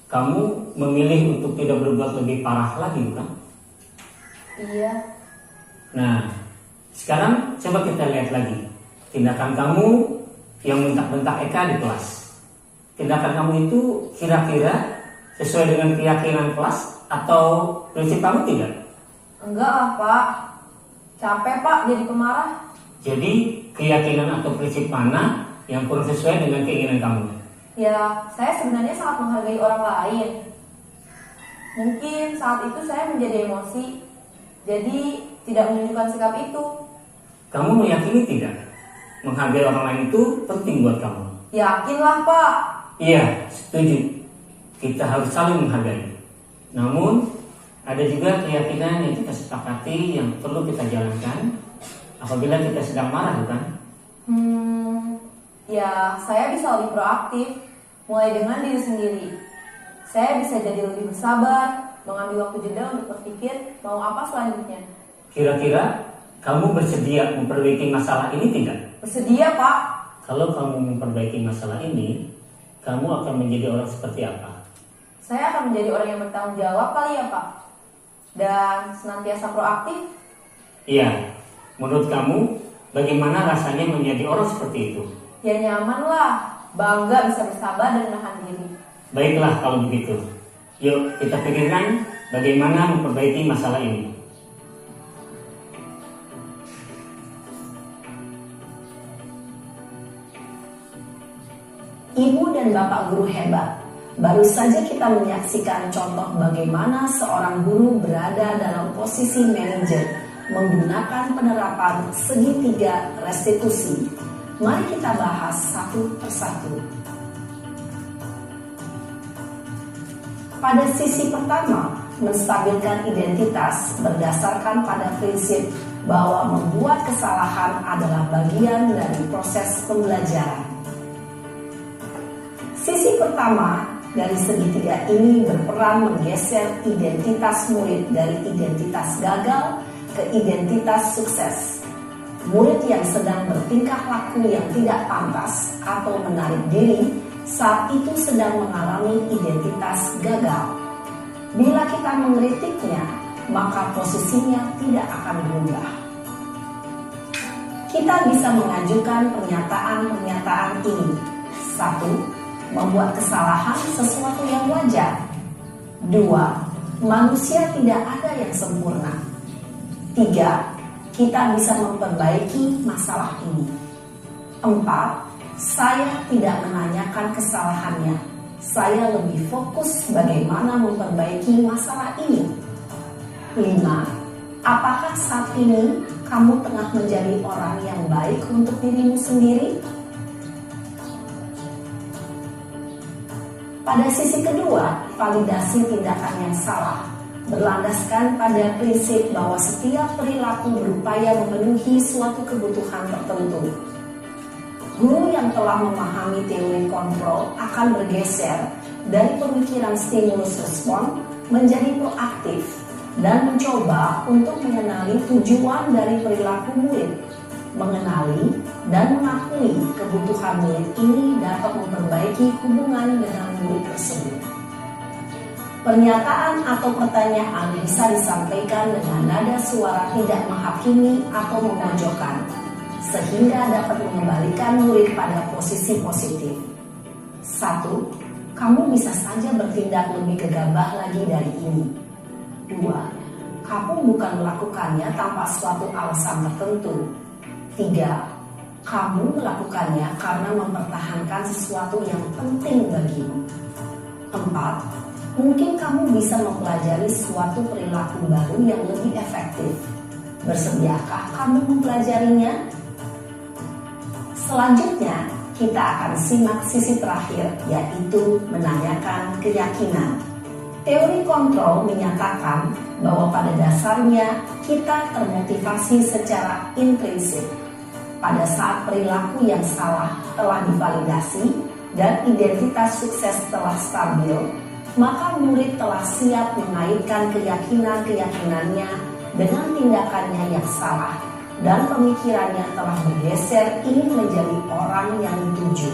[SPEAKER 5] Kamu memilih untuk tidak berbuat lebih parah lagi bukan?
[SPEAKER 7] Iya.
[SPEAKER 5] Nah, sekarang coba kita lihat lagi tindakan kamu yang bentak-bentak Eka di kelas. Tindakan kamu itu kira-kira sesuai dengan keyakinan kelas atau prinsip kamu tidak?
[SPEAKER 7] Enggak lah Pak. Capek Pak jadi pemarah.
[SPEAKER 5] Jadi keyakinan atau prinsip mana yang kurang sesuai dengan keinginan kamu?
[SPEAKER 7] Ya, saya sebenarnya sangat menghargai orang lain. Mungkin saat itu saya menjadi emosi, jadi tidak menunjukkan sikap itu.
[SPEAKER 5] Kamu meyakini tidak? Menghargai orang lain itu penting buat kamu.
[SPEAKER 7] Yakinlah Pak.
[SPEAKER 5] Iya, setuju. Kita harus saling menghargai. Namun, ada juga keyakinan yang kita sepakati yang perlu kita jalankan apabila kita sedang marah, bukan?
[SPEAKER 7] Ya saya bisa lebih proaktif, mulai dengan diri sendiri. Saya bisa jadi lebih bersabar, mengambil waktu jeda untuk berpikir mau apa selanjutnya.
[SPEAKER 5] Kira-kira kamu bersedia memperbaiki masalah ini tidak?
[SPEAKER 7] Bersedia Pak.
[SPEAKER 5] Kalau kamu memperbaiki masalah ini, kamu akan menjadi orang seperti apa?
[SPEAKER 7] Saya akan menjadi orang yang bertanggung jawab kali ya Pak. Dan senantiasa proaktif.
[SPEAKER 5] Iya, menurut kamu bagaimana rasanya menjadi orang seperti itu?
[SPEAKER 7] Ya nyaman lah, bangga bisa bersabar dan menahan diri.
[SPEAKER 5] Baiklah kalau begitu. Yuk kita pikirkan bagaimana memperbaiki masalah ini.
[SPEAKER 6] Ibu dan Bapak Guru Hebat, baru saja kita menyaksikan contoh bagaimana seorang guru berada dalam posisi manajer menggunakan penerapan segitiga restitusi. Mari kita bahas satu persatu. Pada sisi pertama, menstabilkan identitas berdasarkan pada prinsip bahwa membuat kesalahan adalah bagian dari proses pembelajaran. Sisi pertama dari segitiga ini berperan menggeser identitas murid dari identitas gagal ke identitas sukses. Murid yang sedang bertingkah laku yang tidak pantas atau menarik diri saat itu sedang mengalami identitas gagal. Bila kita mengkritiknya, maka posisinya tidak akan berubah. Kita bisa mengajukan pernyataan-pernyataan ini. 1. Membuat kesalahan sesuatu yang wajar. 2. Manusia tidak ada yang sempurna. 3. Kita bisa memperbaiki masalah ini. 4. Saya tidak menanyakan kesalahannya. Saya lebih fokus bagaimana memperbaiki masalah ini. 5. Apakah saat ini kamu tengah menjadi orang yang baik untuk dirimu sendiri? Pada sisi kedua, validasi tindakan yang salah berlandaskan pada prinsip bahwa setiap perilaku berupaya memenuhi suatu kebutuhan tertentu. Guru yang telah memahami teori kontrol akan bergeser dari pemikiran stimulus respon menjadi proaktif dan mencoba untuk mengenali tujuan dari perilaku murid. Mengenali dan mengakui kebutuhan murid ini dapat memperbaiki hubungan dengan murid tersebut. Pernyataan atau pertanyaan bisa disampaikan dengan nada suara tidak menghakimi atau memojokkan, sehingga dapat mengembalikan murid pada posisi positif. 1. Kamu bisa saja bertindak lebih gegabah lagi dari ini. 2. Kamu bukan melakukannya tanpa suatu alasan tertentu. 3. Kamu melakukannya karena mempertahankan sesuatu yang penting bagimu. 4. Mungkin kamu bisa mempelajari suatu perilaku baru yang lebih efektif. Bersediakah kamu mempelajarinya? Selanjutnya, kita akan simak sisi terakhir, yaitu menanyakan keyakinan. Teori kontrol menyatakan bahwa pada dasarnya kita termotivasi secara intrinsik. Pada saat perilaku yang salah telah divalidasi dan identitas sukses telah stabil, maka murid telah siap mengaitkan keyakinan-keyakinannya dengan tindakannya yang salah, dan pemikirannya telah bergeser ingin menjadi orang yang dituju.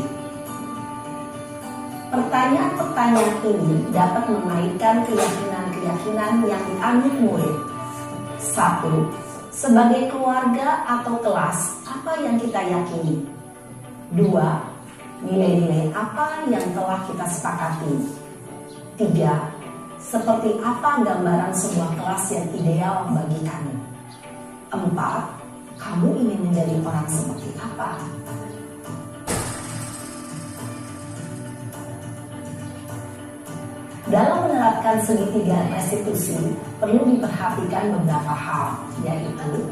[SPEAKER 6] Pertanyaan-pertanyaan ini dapat mengaitkan keyakinan-keyakinan yang dianut murid. 1. Sebagai keluarga atau kelas, apa yang kita yakini? 2. Nilai-nilai apa yang telah kita sepakati? 3. Seperti apa gambaran sebuah kelas yang ideal bagi kami? 4. Kamu ingin menjadi orang seperti apa? Dalam menerapkan segitiga restitusi, perlu diperhatikan beberapa hal, yaitu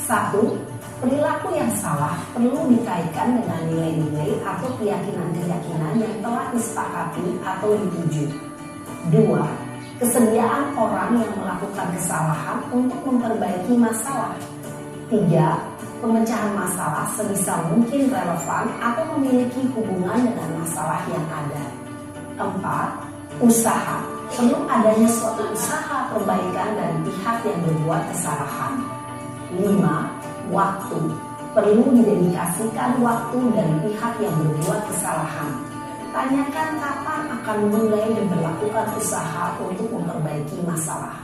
[SPEAKER 6] 1. Perilaku yang salah perlu dikaitkan dengan nilai-nilai atau keyakinan-keyakinan yang telah disepakati atau dituju. 2. Kesediaan orang yang melakukan kesalahan untuk memperbaiki masalah. 3. Pemecahan masalah sebisa mungkin relevan atau memiliki hubungan dengan masalah yang ada. 4. Usaha. Perlu adanya suatu usaha perbaikan dari pihak yang berbuat kesalahan. 5. Waktu. Perlu didedikasikan waktu dari pihak yang berbuat kesalahan. Tanyakan kapan akan mulai diberlakukan usaha untuk memperbaiki masalah.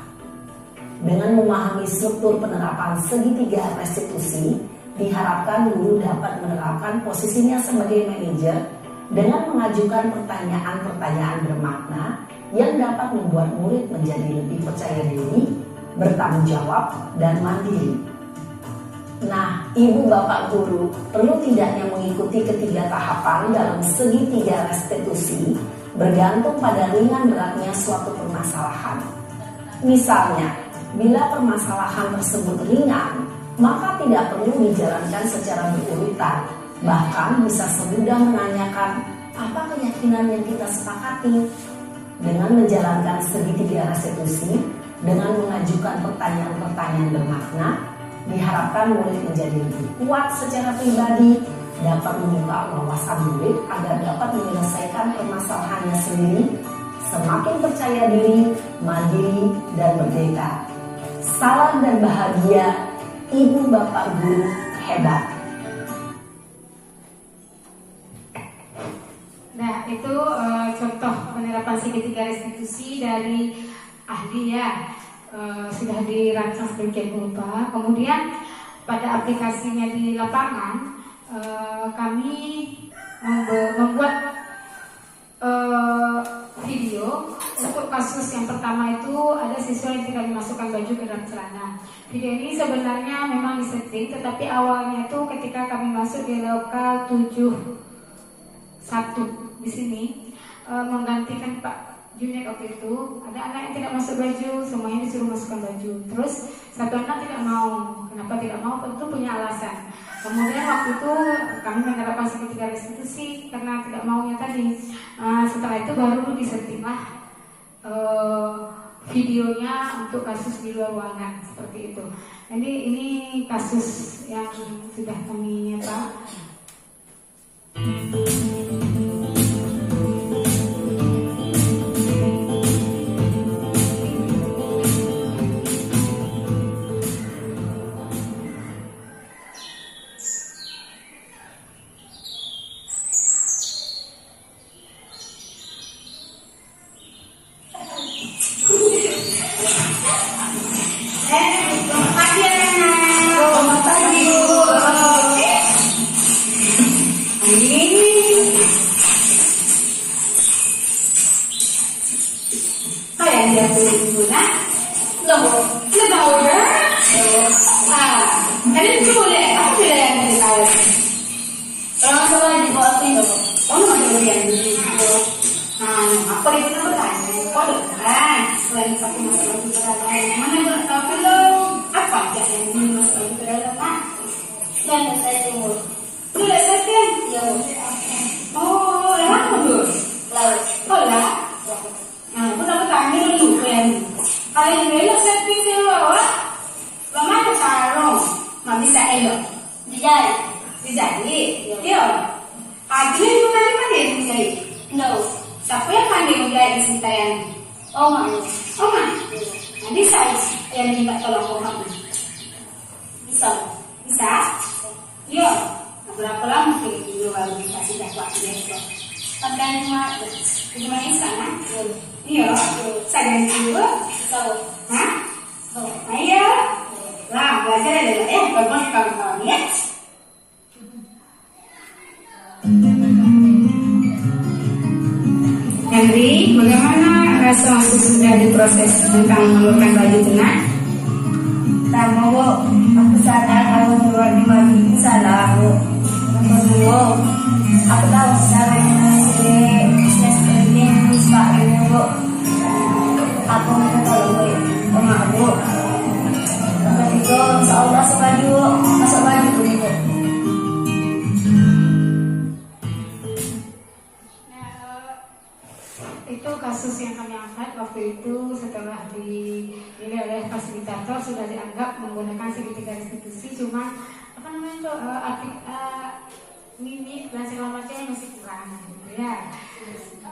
[SPEAKER 6] Dengan memahami struktur penerapan segitiga restitusi, diharapkan guru dapat menerapkan posisinya sebagai manajer dengan mengajukan pertanyaan-pertanyaan bermakna yang dapat membuat murid menjadi lebih percaya diri, bertanggung jawab, dan mandiri. Nah, ibu bapak guru perlu tidaknya mengikuti ketiga tahapan dalam segitiga restitusi bergantung pada ringan beratnya suatu permasalahan. Misalnya, bila permasalahan tersebut ringan, maka tidak perlu dijalankan secara berurutan. Bahkan bisa semudah menanyakan apa keyakinan yang kita sepakati. Dengan menjalankan segitiga restitusi, dengan mengajukan pertanyaan-pertanyaan bermakna, diharapkan murid menjadi lebih kuat secara pribadi, dapat membuka wawasan murid agar dapat menyelesaikan permasalahannya sendiri, semakin percaya diri, mandiri, dan merdeka. Salam dan bahagia, Ibu Bapak Guru hebat.
[SPEAKER 2] Nah, itu contoh penerapan segitiga restitusi dari ahli ya. Sudah dirancang sedemikian rupa. Kemudian pada aplikasinya di lapangan kami membuat video untuk kasus yang pertama itu ada siswa yang tidak memasukkan baju ke dalam celana. Video ini sebenarnya memang disetting, tetapi awalnya itu ketika kami masuk di lokal 71 di sini menggantikan Pak Junet waktu itu, ada anak yang tidak masuk baju, semuanya disuruh masukkan baju. Terus satu anak tidak mau. Kenapa tidak mau? Tentu punya alasan. Kemudian waktu itu kami menerapkan segitiga restitusi karena tidak maunya tadi. Setelah itu baru disettinglah videonya untuk kasus di luar ruangan seperti itu. Jadi ini kasus yang sudah kami Henry, bagaimana rasa sudah diproses tentang mengeluarkan baju tunai?
[SPEAKER 8] Pertama, Bu, aku sadar kalau mengeluarkan baju itu salah, Bu. Yang kedua, aku tahu cara mengatasi seperti yang suka ini, Bu. Aku minta tolong, Bu. Maaf, Bu. Yang ketiga, insya Allah masuk baju Bu.
[SPEAKER 2] Itu kasus yang kami angkat waktu itu setelah dinilai oleh fasilitator sudah dianggap menggunakan segitiga restitusi, cuma mimik dan segala macamnya masih kurang gitu ya,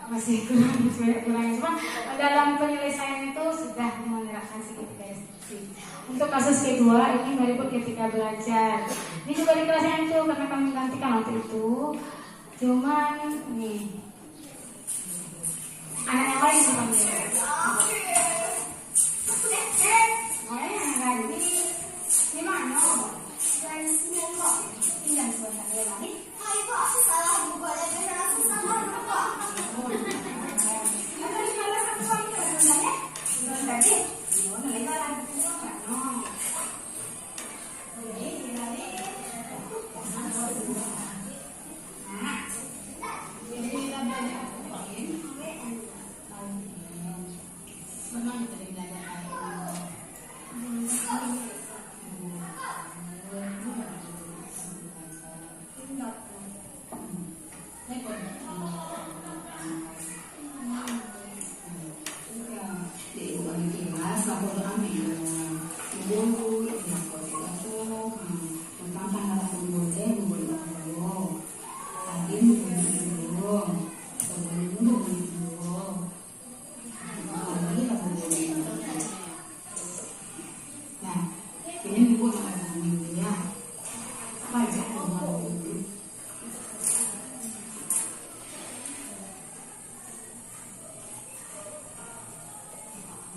[SPEAKER 2] masih kurang. Cuma dalam penyelesaian itu sudah menerapkan segitiga restitusi. Untuk kasus kedua ini berikut ketika belajar. Ini juga di kelasnya itu karena kami gantikan waktu itu, cuman nih anak yang lain dipanggil. Di mana? Dari sini kok. Tinggal sebentar lagi. Hai Pak, salah buka ya langsung sama Pak. Ada di mana satu lagi sebenarnya? Belum tadi. Oh, nanti lagi.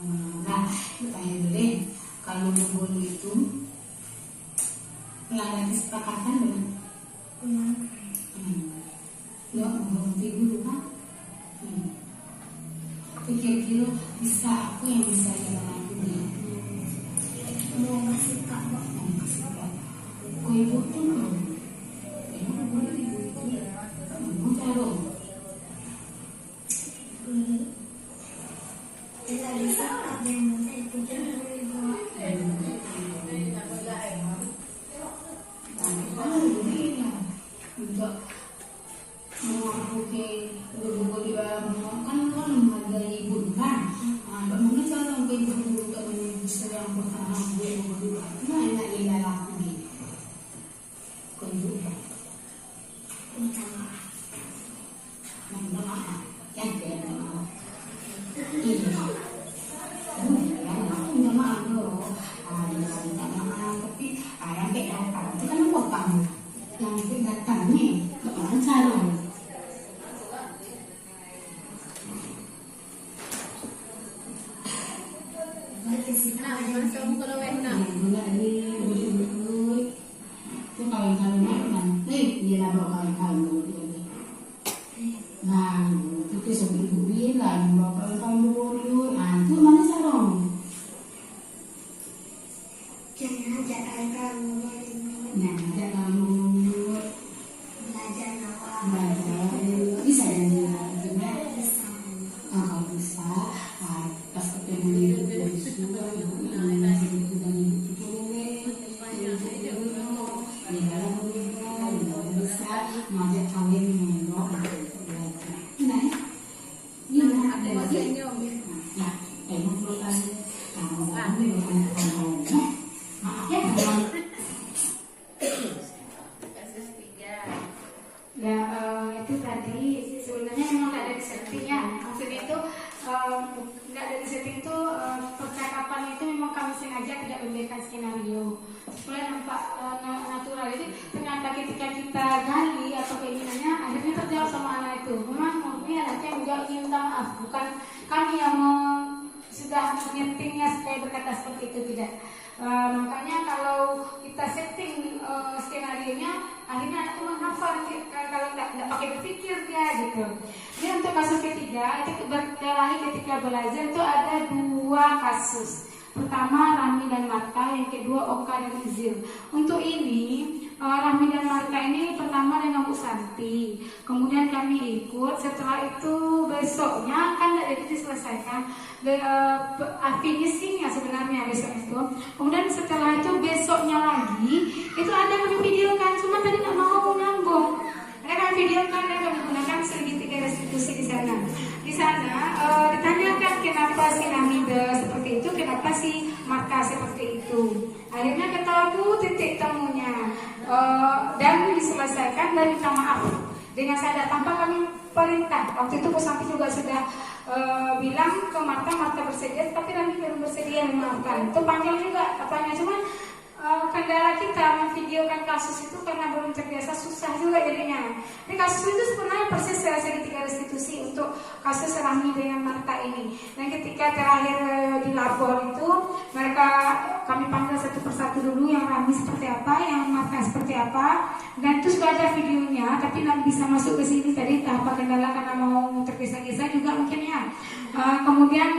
[SPEAKER 2] Nah, tanya dulu deh, kalau dulu itu nggak ada kesepakatan belum? Nggak mau berhenti dulu kan? Kira-kira bisa aku yang bisa jalan aku nih.
[SPEAKER 8] Mau ngasih kak, Mbak.
[SPEAKER 2] Kau ibu tuh kan? Ibu boleh ibu itu. Ibu taruh.
[SPEAKER 8] Kita bisa ada yang mau itu
[SPEAKER 2] Untuk mau ke ibu di bawah kan menghargai ibu kan. Bagaimana cara untuk ibu untuk bisa yang pertama ibu dulu? Nah enak dia laku ni. Kau ibu
[SPEAKER 8] minta maaf.
[SPEAKER 2] minta maaf, yang minta maaf. Minta maaf dulu. Minta maaf tapi yang kayak datang itu kan buat kamu. Yang kayak datang ni, bagaimana cara?
[SPEAKER 8] Jangan ajak anak belajar nawak.
[SPEAKER 2] Bisa ya,
[SPEAKER 8] Bisa.
[SPEAKER 2] kalau bisa pas ketemu di sudah bisa ngajak kawin melok nah ini ada lagi nah emang perlu tanya maaf ya ya itu tadi sebenarnya memang nggak ada disetting ya maksudnya itu nggak ada disetting itu percakapan itu memang kami sengaja tidak memberikan skenario supaya nampak natural. Jadi ternyata ketika kita gali atau keinginannya akhirnya terjawab sama anak itu. Memang mungkin anaknya juga ingin minta maaf, bukan kami yang sudah menyetingnya supaya berkata seperti itu, tidak. Makanya kalau kita setting skenario-nya akhirnya anak itu menghafal kalau nggak pakai berpikir dia gitu. Jadi untuk kasus ketiga itu berkelahi ketika belajar itu ada 2 kasus. Pertama Rami dan Marta, yang kedua Oka dan Izil. Untuk ini Rami dan Marta ini pertama dengan Bu Santi, kemudian kami ikut. Setelah itu besoknya kan tidak diselesaikan finishingnya sebenarnya besok itu. Kemudian setelah itu besoknya lagi itu ada kami videokan, cuma tadi nggak mau nyambung. Ada kami videokan dan kami gunakan segitiga restitusi di sana. Di sana ditanyakan kenapa si Namida seperti itu, kenapa si Marta seperti itu. Akhirnya ketemu titik temunya dan diselesaikan dan minta maaf dengan sadar tanpa kami perintah. Waktu itu Bu Santi juga sudah bilang ke Marta bersedia, tapi Rami belum bersedia memaafkan. Itu panjang juga katanya, cuman kendala kita memvideokan kasus itu karena belum terbiasa, susah juga jadinya. Jadi kasus itu sebenarnya persis segitiga restitusi untuk kasus Rami dengan Marta ini. Dan ketika terakhir dilapor itu kami panggil satu persatu dulu, yang Rami seperti apa, yang Marta seperti apa, dan itu sudah ada videonya, tapi tidak bisa masuk ke sini tadi tanpa kendala karena mau tergesa-gesa juga mungkin ya. Kemudian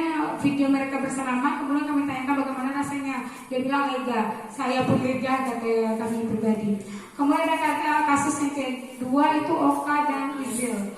[SPEAKER 2] video mereka bersama, kemudian kami tanyakan bagaimana rasanya. Dia bilang lega, saya pun lega, kata kami pribadi. Kemudian ada kasus yang kedua itu Oka dan Izil.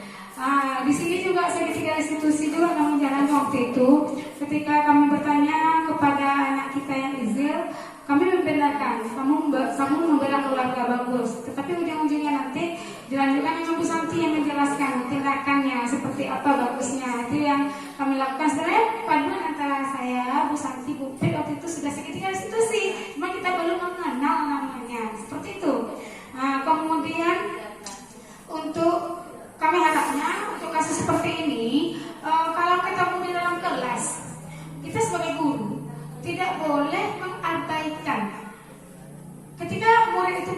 [SPEAKER 2] Di sini juga segitiga restitusi juga kami jalan waktu itu. Ketika kami bertanya kepada anak kita yang Izil, kami membenarkan kamu membela keluarga bagus, tetapi ujung-ujungnya nanti dilanjutkan dengan Bu Santi yang menjelaskan tindakannya seperti apa bagusnya. Itu yang kami lakukan. Sebenarnya paduan antara saya, Bu Santi, Bu Pet waktu itu sudah segitiga restitusi, cuma kita belum mengenal namanya seperti itu. Kemudian untuk kami harapnya untuk kasus seperti ini, kalau ketemu di dalam kelas, kita sebagai guru tidak boleh mengabaikan. Ketika murid itu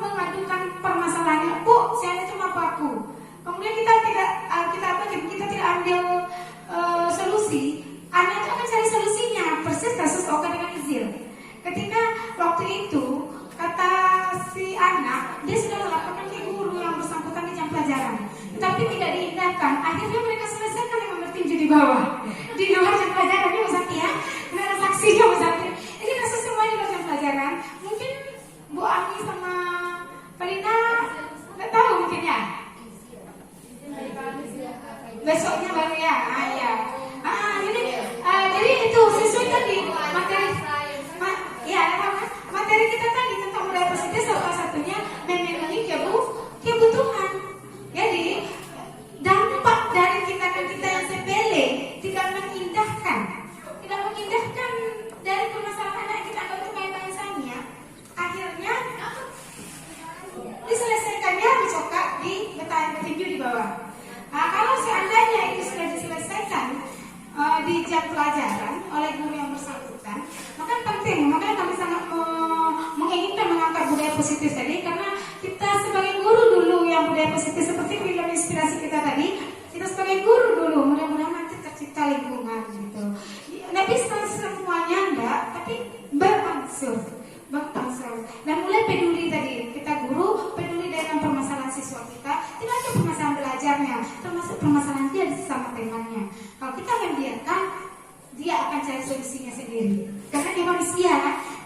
[SPEAKER 2] mengadukan permasalahannya, Bu, saya itu apa aku? Kemudian kita tidak ambil solusi solusi, anak itu akan cari solusinya. Persis kasus Oka dengan Izil. Ketika waktu itu kata si anak, dia sudah melaporkan ke guru yang bersangkutan di jam pelajaran, tetapi tidak diindahkan. Akhirnya mereka selesaikan dengan bertinju di bawah, di luar jam pelajaran. Ini Musaki ya, ini ada saksinya Musaki. Ini kasus semua di luar jam pelajaran. Mungkin Bu Ami sama Palina nggak tahu mungkin ya. Besoknya baru ya, ya. Jadi itu sesuai tadi materi kita tadi tentang budaya positif, salah satunya memenuhi kebutuhan. Jadi dampak dari kita yang sepele tidak mengindahkan dari permasalahan yang kita anggap sebagai bangsanya. Akhirnya diselesaikannya dicokak di betahan petinju di bawah. Nah, kalau seandainya itu sudah diselesaikan di jam pelajaran oleh guru yang bersangkutan, maka penting, makanya kami sangat menginginkan mengangkat budaya positif tadi, karena kita sebagai guru dulu yang budaya positif seperti film inspirasi kita tadi, kita sebagai guru dulu, mudah-mudahan nanti tercipta lingkungan gitu. Nggak bisa semuanya enggak, tapi berangsur. Dan mulai peduli tadi, kita guru peduli dengan permasalahan siswa kita, tidak hanya permasalahan belajarnya, termasuk permasalahan dia sama temannya. Kalau kita membiarkan, dia akan cari solusinya sendiri. Karena dia manusia,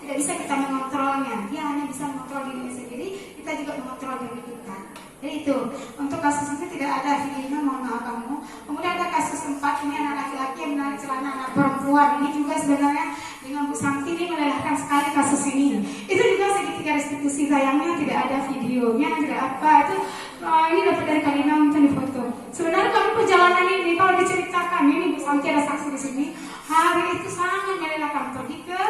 [SPEAKER 2] tidak bisa kita mengontrolnya. Dia hanya bisa mengontrol dirinya sendiri, kita juga mengontrol diri kita. Jadi itu, untuk kasus itu tidak ada videonya, mohon maaf kamu. Kemudian ada kasus 4, ini anak laki-laki yang menarik celana anak perempuan. Ini juga sebenarnya dengan Bu Santi ini melelahkan sekali kasus ini. Itu juga segitiga restitusi, sayangnya tidak ada videonya, tidak apa. Itu ini dapat dari Kalina untuk difoto. Sebenarnya kami perjalanan ini kalau diceritakan, ini Bu Santi ada saksi di sini. Hari itu sangat melelahkan, pergi ke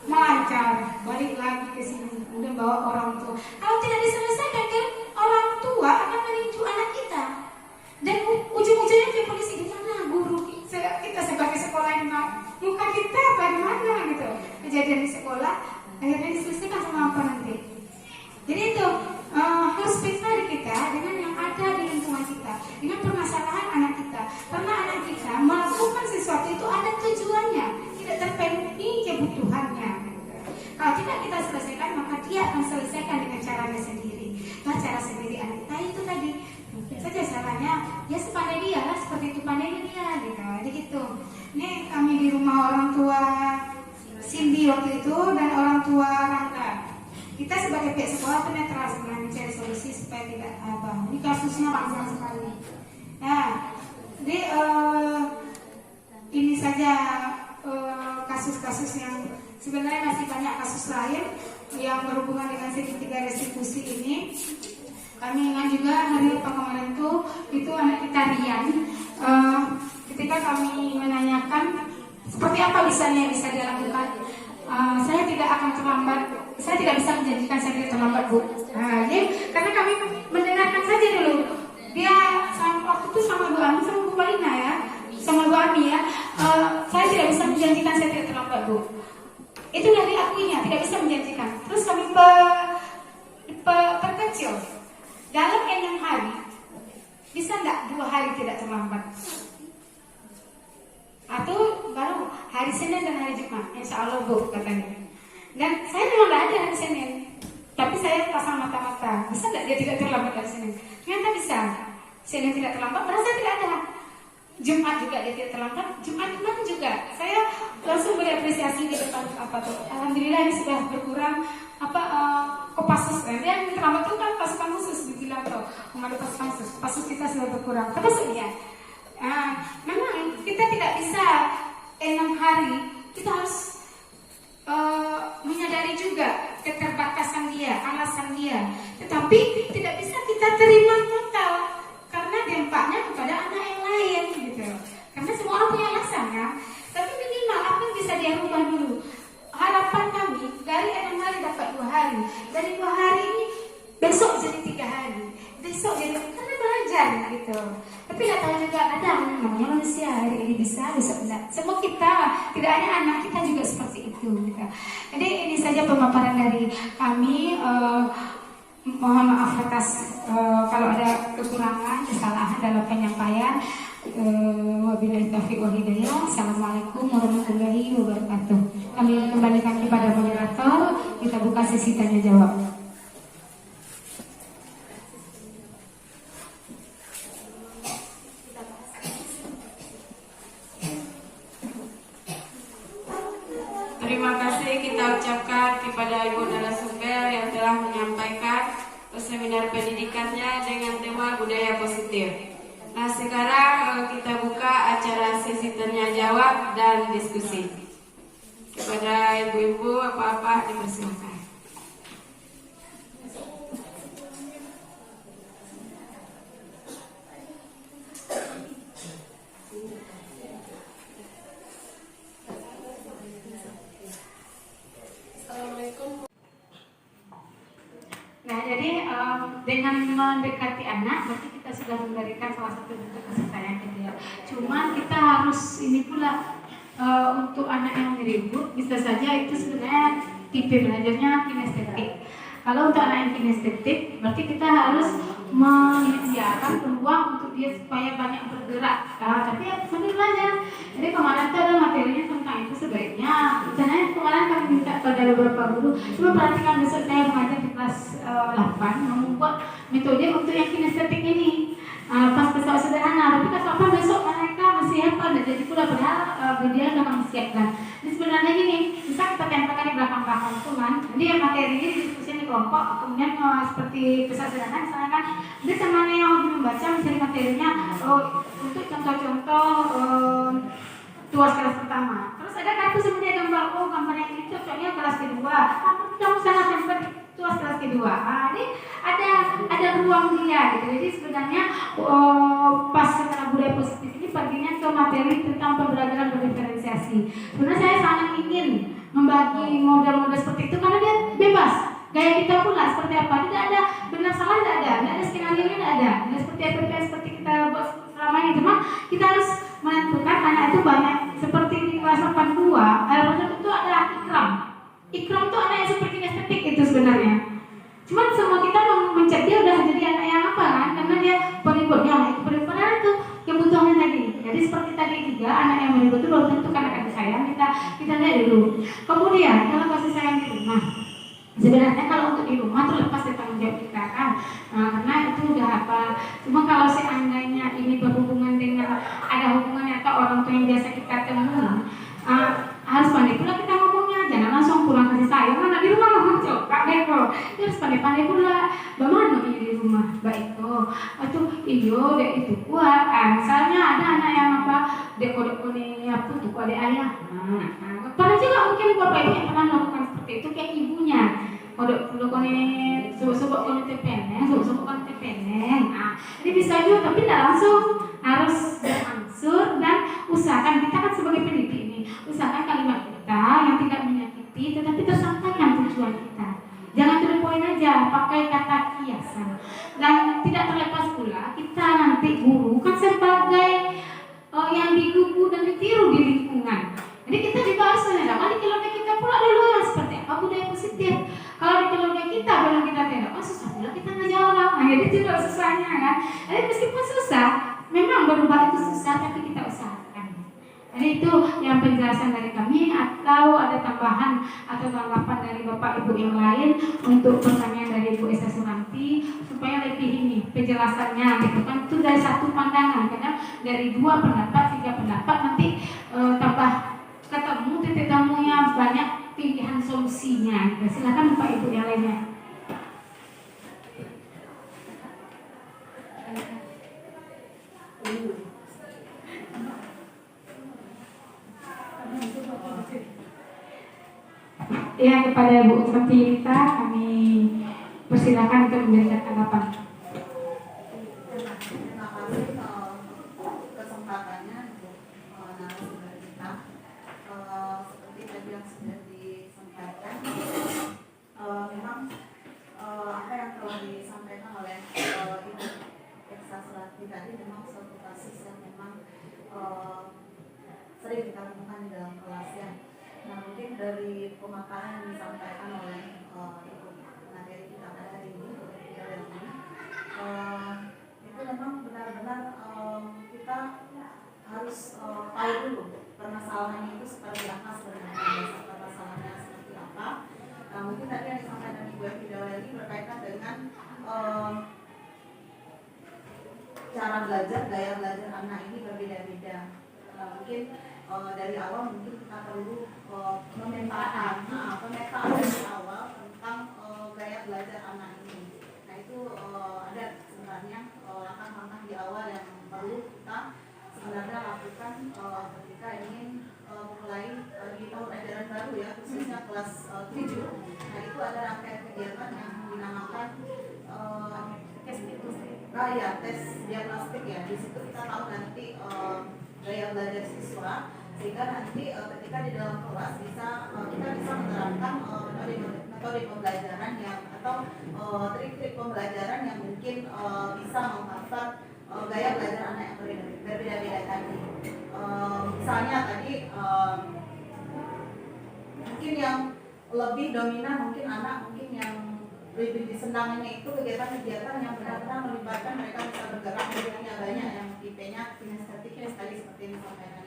[SPEAKER 2] Melancar, balik lagi ke sini, kemudian bawa orang tua. Kalau tidak diselesaikan kan orang tua akan merincu anak kita. Dan ujung-ujungnya ke polisi, di mana guru kita sebagai sekolah ini, muka kita bagaimana gitu. Kejadian di sekolah akhirnya diselesaikan sama apa nanti. Jadi itu harus peka di kita dengan yang ada di lingkungan kita, dengan permasalahan anak kita. Karena anak kita melakukan sesuatu itu ada tujuannya, tidak terpenuhi kebutuhannya. Kalau tidak kita selesaikan, maka dia akan selesaikan dengan caranya sendiri. Nah, cara sendiri anak kita itu tadi, mungkin saja caranya ya sepandai dia lah, seperti itu pandai dia gitu. Jadi gitu. Ini kami di rumah orang tua Cindy waktu itu dan orang tua Rangga. Kita sebagai pihak sekolah itu netral sebenarnya mencari solusi supaya tidak apa. Ini kasusnya panjang sekali. Nah, jadi ini saja kasus-kasus yang sebenarnya masih banyak kasus lain yang berhubungan dengan segitiga restitusi ini. Kami ingat juga hari kemarin itu anak kita Rian, ketika kami menanyakan seperti apa bisanya bisa dia lakukan, saya tidak akan terlambat, saya tidak bisa menjanjikan saya tidak terlambat Bu. Jadi karena kami mendengarkan saja dulu, dia waktu itu sama Bu Ami sama Bu Palina ya, sama Bu Ami ya, saya tidak bisa menjanjikan saya tidak terlambat Bu. Itulah diakuinya, tidak bisa menjanjikan. Terus kami perkecil dalam 6 hari, bisa enggak 2 hari tidak terlambat? Atau baru hari Senin dan hari Jumat, insya Allah Bu katanya. Dan saya memang tidak ada hari Senin, tapi saya pasang mata-mata, bisa enggak dia tidak terlambat hari Senin? Ternyata bisa. Senin tidak terlambat, merasa tidak ada. Jumat juga dia tidak terlambat, Jumat kemarin juga. Saya langsung berapresiasi di depan apa tuh. Alhamdulillah ini sudah berkurang Kopassus. Dia yang terlambat itu kan pasukan khusus dibilang tuh, komando pasukan khusus. Kopassus kita sudah berkurang. Termasuk dia. Memang kita tidak bisa 6 hari, kita harus menyadari juga keterbatasan dia, alasan dia. Tetapi tidak bisa kita terima total karena dampaknya kepada anak yang lain gitu. Karena semua orang punya alasan ya. Tapi minimal apa yang bisa dia rubah dulu. Harapan kami dari 6 hari dapat 2 hari, dari 2 hari ini besok jadi 3 hari, besok jadi karena belajar gitu. Tapi tidak tahu juga kadang namanya manusia, hari ini bisa, besok tidak. Semua kita, tidak hanya anak kita juga seperti itu. Gitu. Jadi ini saja pemaparan dari kami. Mohon maaf atas kalau ada kekurangan, kesalahan dalam penyampaian. Wabillahi taufiq wal hidayah. Assalamualaikum warahmatullahi wabarakatuh. Kami kembalikan kepada moderator. Kita buka sesi tanya jawab. Terima kasih kita ucapkan kepada Ibu narasumber yang telah menyampaikan seminar pendidikannya dengan tema budaya positif. Nah, sekarang kita buka acara sesi tanya jawab dan diskusi. Kepada ibu-ibu, apa-apa dipersilakan. Nah, jadi dengan mendekati anak, berarti kita sudah memberikan salah satu bentuk kasih sayang gitu ya. Cuman kita harus ini pula untuk anak yang ribut, bisa saja itu sebenarnya tipe belajarnya kinestetik. Kalau untuk anak yang kinestetik, berarti kita harus menyediakan peluang untuk dia supaya banyak bergerak. Tapi ya sambil belajar. Jadi kemarin itu ada materinya tentang itu sebaiknya. Misalnya kemarin kami minta pada beberapa guru, coba perhatikan besok saya mengajar di kelas 8 membuat metode untuk yang kinestetik ini. Pas pesawat sederhana, tapi pas apa besok mereka masih hafal dan jadi pula padahal dia sudah kami siapkan. Jadi sebenarnya gini, bisa kita tempelkan di belakang-belakang itu kan. Jadi yang materi ini diskusi di kelompok, kemudian seperti pesawat sederhana misalnya kan. Jadi semana yang hobi membaca misalnya materinya untuk contoh-contoh tuas kelas pertama. Terus ada kartu sebenarnya gambar, gambar yang ini cocoknya kelas kedua. Kamu sangat tempel tuas kelas kedua. Ini ada ruang dia gitu. Jadi sebenarnya pas setelah budaya positif ini perginya ke materi tentang pembelajaran berdiferensiasi. Sebenarnya saya sangat ingin membagi model-model seperti itu karena dia bebas. Gaya kita pula seperti apa, tidak ada benar salah, tidak ada skenario, tidak ada. Tidak seperti apa seperti kita buat selama ini. Cuma kita harus menentukan anak itu banyak seperti di kelas 82. Itu ada ikram. Ikram itu anak yang seperti estetik itu sebenarnya. Cuman semua kita mencet dia udah jadi anak yang apa kan? Karena dia peliputnya itu kebutuhannya tadi. Jadi seperti tadi juga anak yang meliput itu belum tentu karena kasih sayang kita lihat dulu. Kemudian kalau kasih sayang di rumah, sebenarnya kalau untuk di rumah itu lepas dari tanggung jawab kita kan, karena itu udah apa. Cuma kalau seandainya ini berhubungan dengan ada hubungannya atau orang tua yang biasa kita temui, harus pandai pula kita ngomongnya, jangan langsung pulang kasih sayang. Anak di rumah ngomong coba beko, harus pandai pula. Bagaimana ini di rumah, baik itu iyo dek itu kuat. Misalnya ada anak yang apa dek-dek ini apa tuh ada ayah. Pernah juga mungkin bapak ibu yang pernah melakukan seperti itu kayak ibunya. Kalau kone sebut-sebut kone tepeneng, sebut-sebut kone tepeneng. Ini bisa juga, tapi tidak langsung, harus berangsur dan usahakan kita kan sebagai pendidik ini, usahakan kalimat kita yang tidak menyakiti, tetapi tersampaikan tujuan kita. Jangan to the point aja, pakai kata kiasan. Dan tidak terlepas pula kita nanti guru kan sebagai yang digugu dan ditiru di lingkungan. Jadi kita juga harus menyadari di keluarga kita pula dulu yang seperti apa budaya positif. Kalau di keluarga kita belum kita tidak, susah pula kita ngajak orang. Jadi juga susahnya kan. Jadi meskipun susah, memang berubah itu susah, tapi kita usahakan. Jadi itu yang penjelasan dari kami, atau ada tambahan atau tanggapan dari Bapak Ibu yang lain untuk pertanyaan dari Ibu Esa Suranti supaya lebih ini penjelasannya gitu kan. Itu dari satu pandangan, karena dari 2 pendapat, 3 pendapat nanti tambah ketemu titik temunya banyak pilihan solusinya. Silakan Bapak Ibu yang lainnya. Ya, kepada Bu Fatimita kami persilakan untuk memberikan tanggapan.
[SPEAKER 3] Terima kasih kesempatannya untuk narasumber kita. Seperti tadi yang sudah disampaikan, memang apa yang telah disampaikan oleh Ibu Esa Suranti tadi memang suatu kasus yang memang sering kita temukan di dalam kelas ya. Nah, mungkin dari pemaparan yang disampaikan oleh Ibu materi kita pada hari ini, itu memang benar-benar kita kita harus tahu dulu permasalahannya itu seperti apa sebenarnya, dasar permasalahannya seperti apa. Nah, mungkin tadi yang disampaikan Ibu Evi lagi berkaitan dengan cara belajar, gaya belajar anak ini berbeda-beda. Mungkin dari awal mungkin kita perlu memetakan dari awal tentang gaya belajar anak ini. Nah, itu ada sebenarnya langkah-langkah di awal yang perlu kita sebenarnya lakukan ketika ingin mulai di tahun ajaran baru ya, khususnya kelas 7. Nah, itu ada rangkaian kegiatan yang dinamakan tes diagnostik ya. Di situ kita tahu nanti gaya belajar siswa, sehingga nanti ketika di dalam kelas kita bisa menerapkan metode pembelajaran yang atau trik-trik pembelajaran yang mungkin bisa mengcover gaya belajar anak yang berbeda-beda tadi. Misalnya tadi mungkin yang lebih dominan mungkin anak mungkin yang lebih disenangannya itu kegiatan-kegiatan yang benar-benar melibatkan mereka bisa bergerak, kegiatannya banyak yang tipenya kinestetik tadi seperti yang disampaikan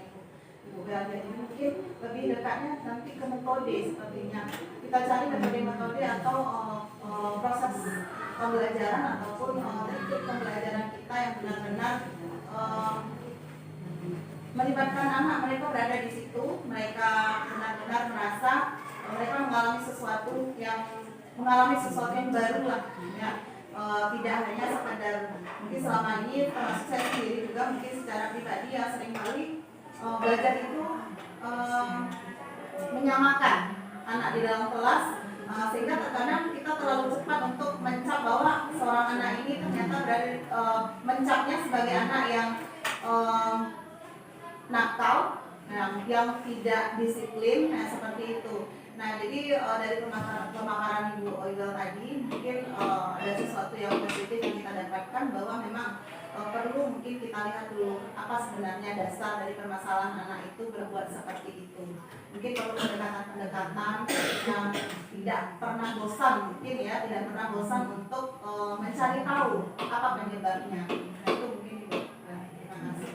[SPEAKER 3] Ibu Bel. Jadi mungkin lebih dekatnya nanti ke metode sepertinya. Kita cari metode atau proses pembelajaran ataupun teknik pembelajaran kita yang benar-benar melibatkan anak, mereka berada di situ, mereka benar-benar merasa mereka mengalami sesuatu yang baru lah ya. Tidak hanya sekadar mungkin selama ini termasuk saya sendiri juga mungkin secara pribadi ya seringkali belajar itu menyamakan anak di dalam kelas, sehingga terkadang kita terlalu cepat untuk mencap bahwa seorang anak ini ternyata berada mencapnya sebagai anak yang nakal, yang tidak disiplin, seperti itu. Nah, jadi dari pemaparan Ibu Oigel tadi mungkin ada sesuatu yang positif yang kita dapatkan bahwa memang perlu mungkin kita lihat dulu apa sebenarnya dasar dari permasalahan anak itu berbuat seperti itu. Mungkin perlu pendekatan-pendekatan yang tidak pernah bosan mungkin ya, tidak pernah bosan untuk mencari tahu apa penyebabnya. Nah, itu mungkin terima kasih.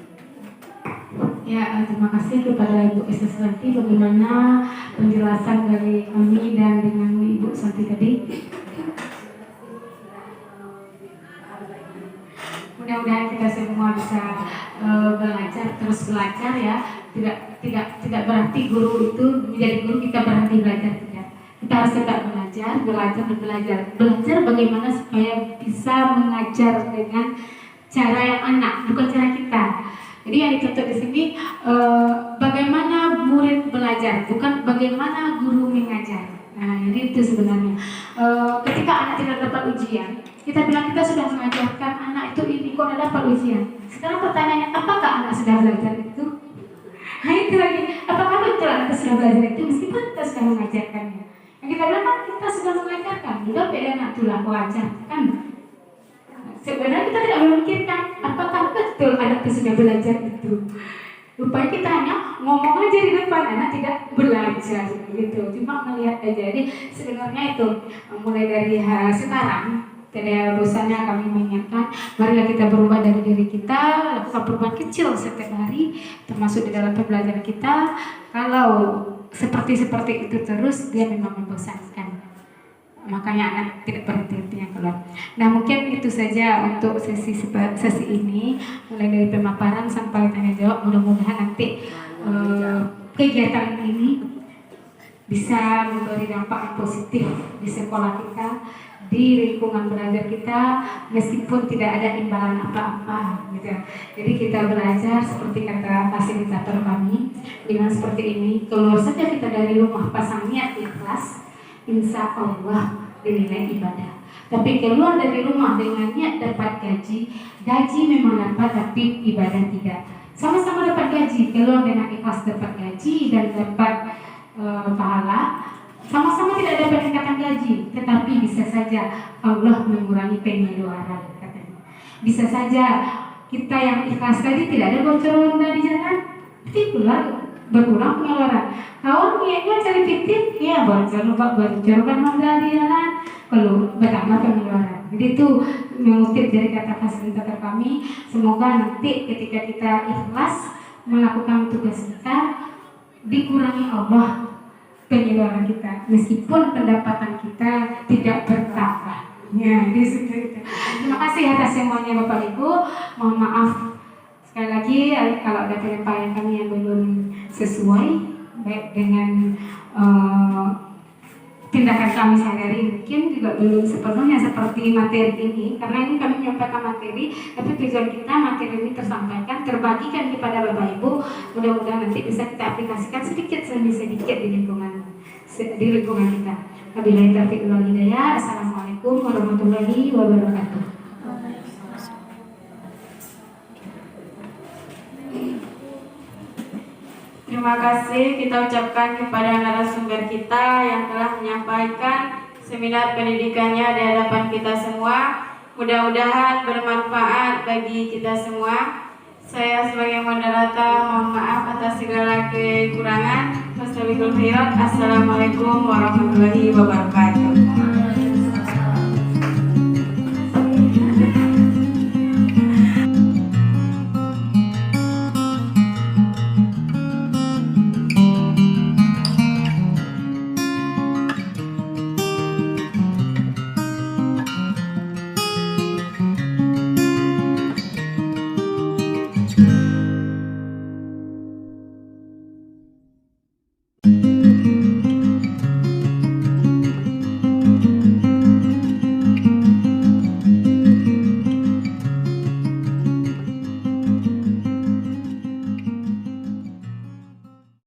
[SPEAKER 2] Ya, terima kasih kepada Ibu Esa Santi bagaimana penjelasan dari kami dan dengan Ibu Santi tadi. Mudah-mudahan kita semua bisa terus belajar ya. Tidak berarti guru itu menjadi guru kita berhenti belajar, tidak. Kita harus tetap belajar. Belajar bagaimana supaya bisa mengajar dengan cara yang anak, bukan cara kita. Jadi yang dituntut di sini bagaimana murid belajar, bukan bagaimana guru mengajar. Nah, jadi itu sebenarnya. Ketika anak tidak dapat ujian, kita bilang kita sudah mengajarkan anak itu ini kok tidak dapat ujian. Sekarang pertanyaannya, apakah anak sudah belajar itu? Nah itu lagi, apakah betul anak sudah belajar itu meskipun kita sudah mengajarkannya? Yang kita bilang kan kita sudah mengajarkan, juga beda anak itulah wajar kan? Sebenarnya kita tidak memikirkan apakah betul anak itu sudah belajar itu. Rupanya kita hanya ngomong aja di depan, anak tidak belajar gitu, cuma melihat aja. Jadi sebenarnya itu mulai dari sekarang tidak bosannya kami mengingatkan, marilah kita berubah dari diri kita, lakukan perubahan kecil setiap hari, termasuk di dalam pembelajaran kita. Kalau seperti itu terus, dia memang membosankan. Makanya anak tidak berhenti yang keluar. Nah, mungkin itu saja untuk sesi ini, mulai dari pemaparan sampai tanya jawab. Mudah-mudahan nanti kegiatan ini bisa memberi dampak yang positif di sekolah kita, di lingkungan belajar kita, meskipun tidak ada imbalan apa-apa gitu. Jadi kita belajar seperti kata fasilitator kami, dengan seperti ini, keluar saja kita dari rumah pasang niat ikhlas, insya Allah dinilai ibadah. Tapi keluar dari rumah dengan niat dapat gaji memang dapat, tapi ibadah tidak. Sama-sama dapat gaji, keluar dengan ikhlas dapat gaji dan dapat pahala. Sama-sama tidak dapat ikatan gaji, tetapi bisa saja Allah mengurangi pengeluaran katanya. Bisa saja kita yang ikhlas tadi tidak ada bocoran dari jalan, tapi keluar berkurang pengeluaran. Kawan niatnya cari titik, ya bocor kan modal di jalan, kalau bertambah pengeluaran. Jadi itu mengutip dari kata fasilitator kami. Semoga nanti ketika kita ikhlas melakukan tugas kita, dikurangi Allah pengeluaran kita, meskipun pendapatan kita tidak bertambah. Ya, di situ itu. Terima kasih atas semuanya Bapak Ibu. Mohon maaf sekali lagi kalau ada penyampaian kami yang belum sesuai baik dengan tindakan kami sehari-hari, mungkin juga belum sepenuhnya seperti materi ini, karena ini kami menyampaikan materi, tapi tujuan kita materi ini tersampaikan, terbagikan kepada Bapak Ibu. Mudah-mudahan nanti bisa kita aplikasikan sedikit demi sedikit di lingkungan kita. Wabillahi taufiq wal hidayah. Assalamualaikum warahmatullahi wabarakatuh.
[SPEAKER 9] Terima kasih kita ucapkan kepada narasumber kita yang telah menyampaikan seminar pendidikannya di hadapan kita semua. Mudah-mudahan bermanfaat bagi kita semua. Saya sebagai moderator mohon maaf atas segala kekurangan. Wassalamualaikum khairat. Assalamualaikum warahmatullahi wabarakatuh.
[SPEAKER 4] Thank you.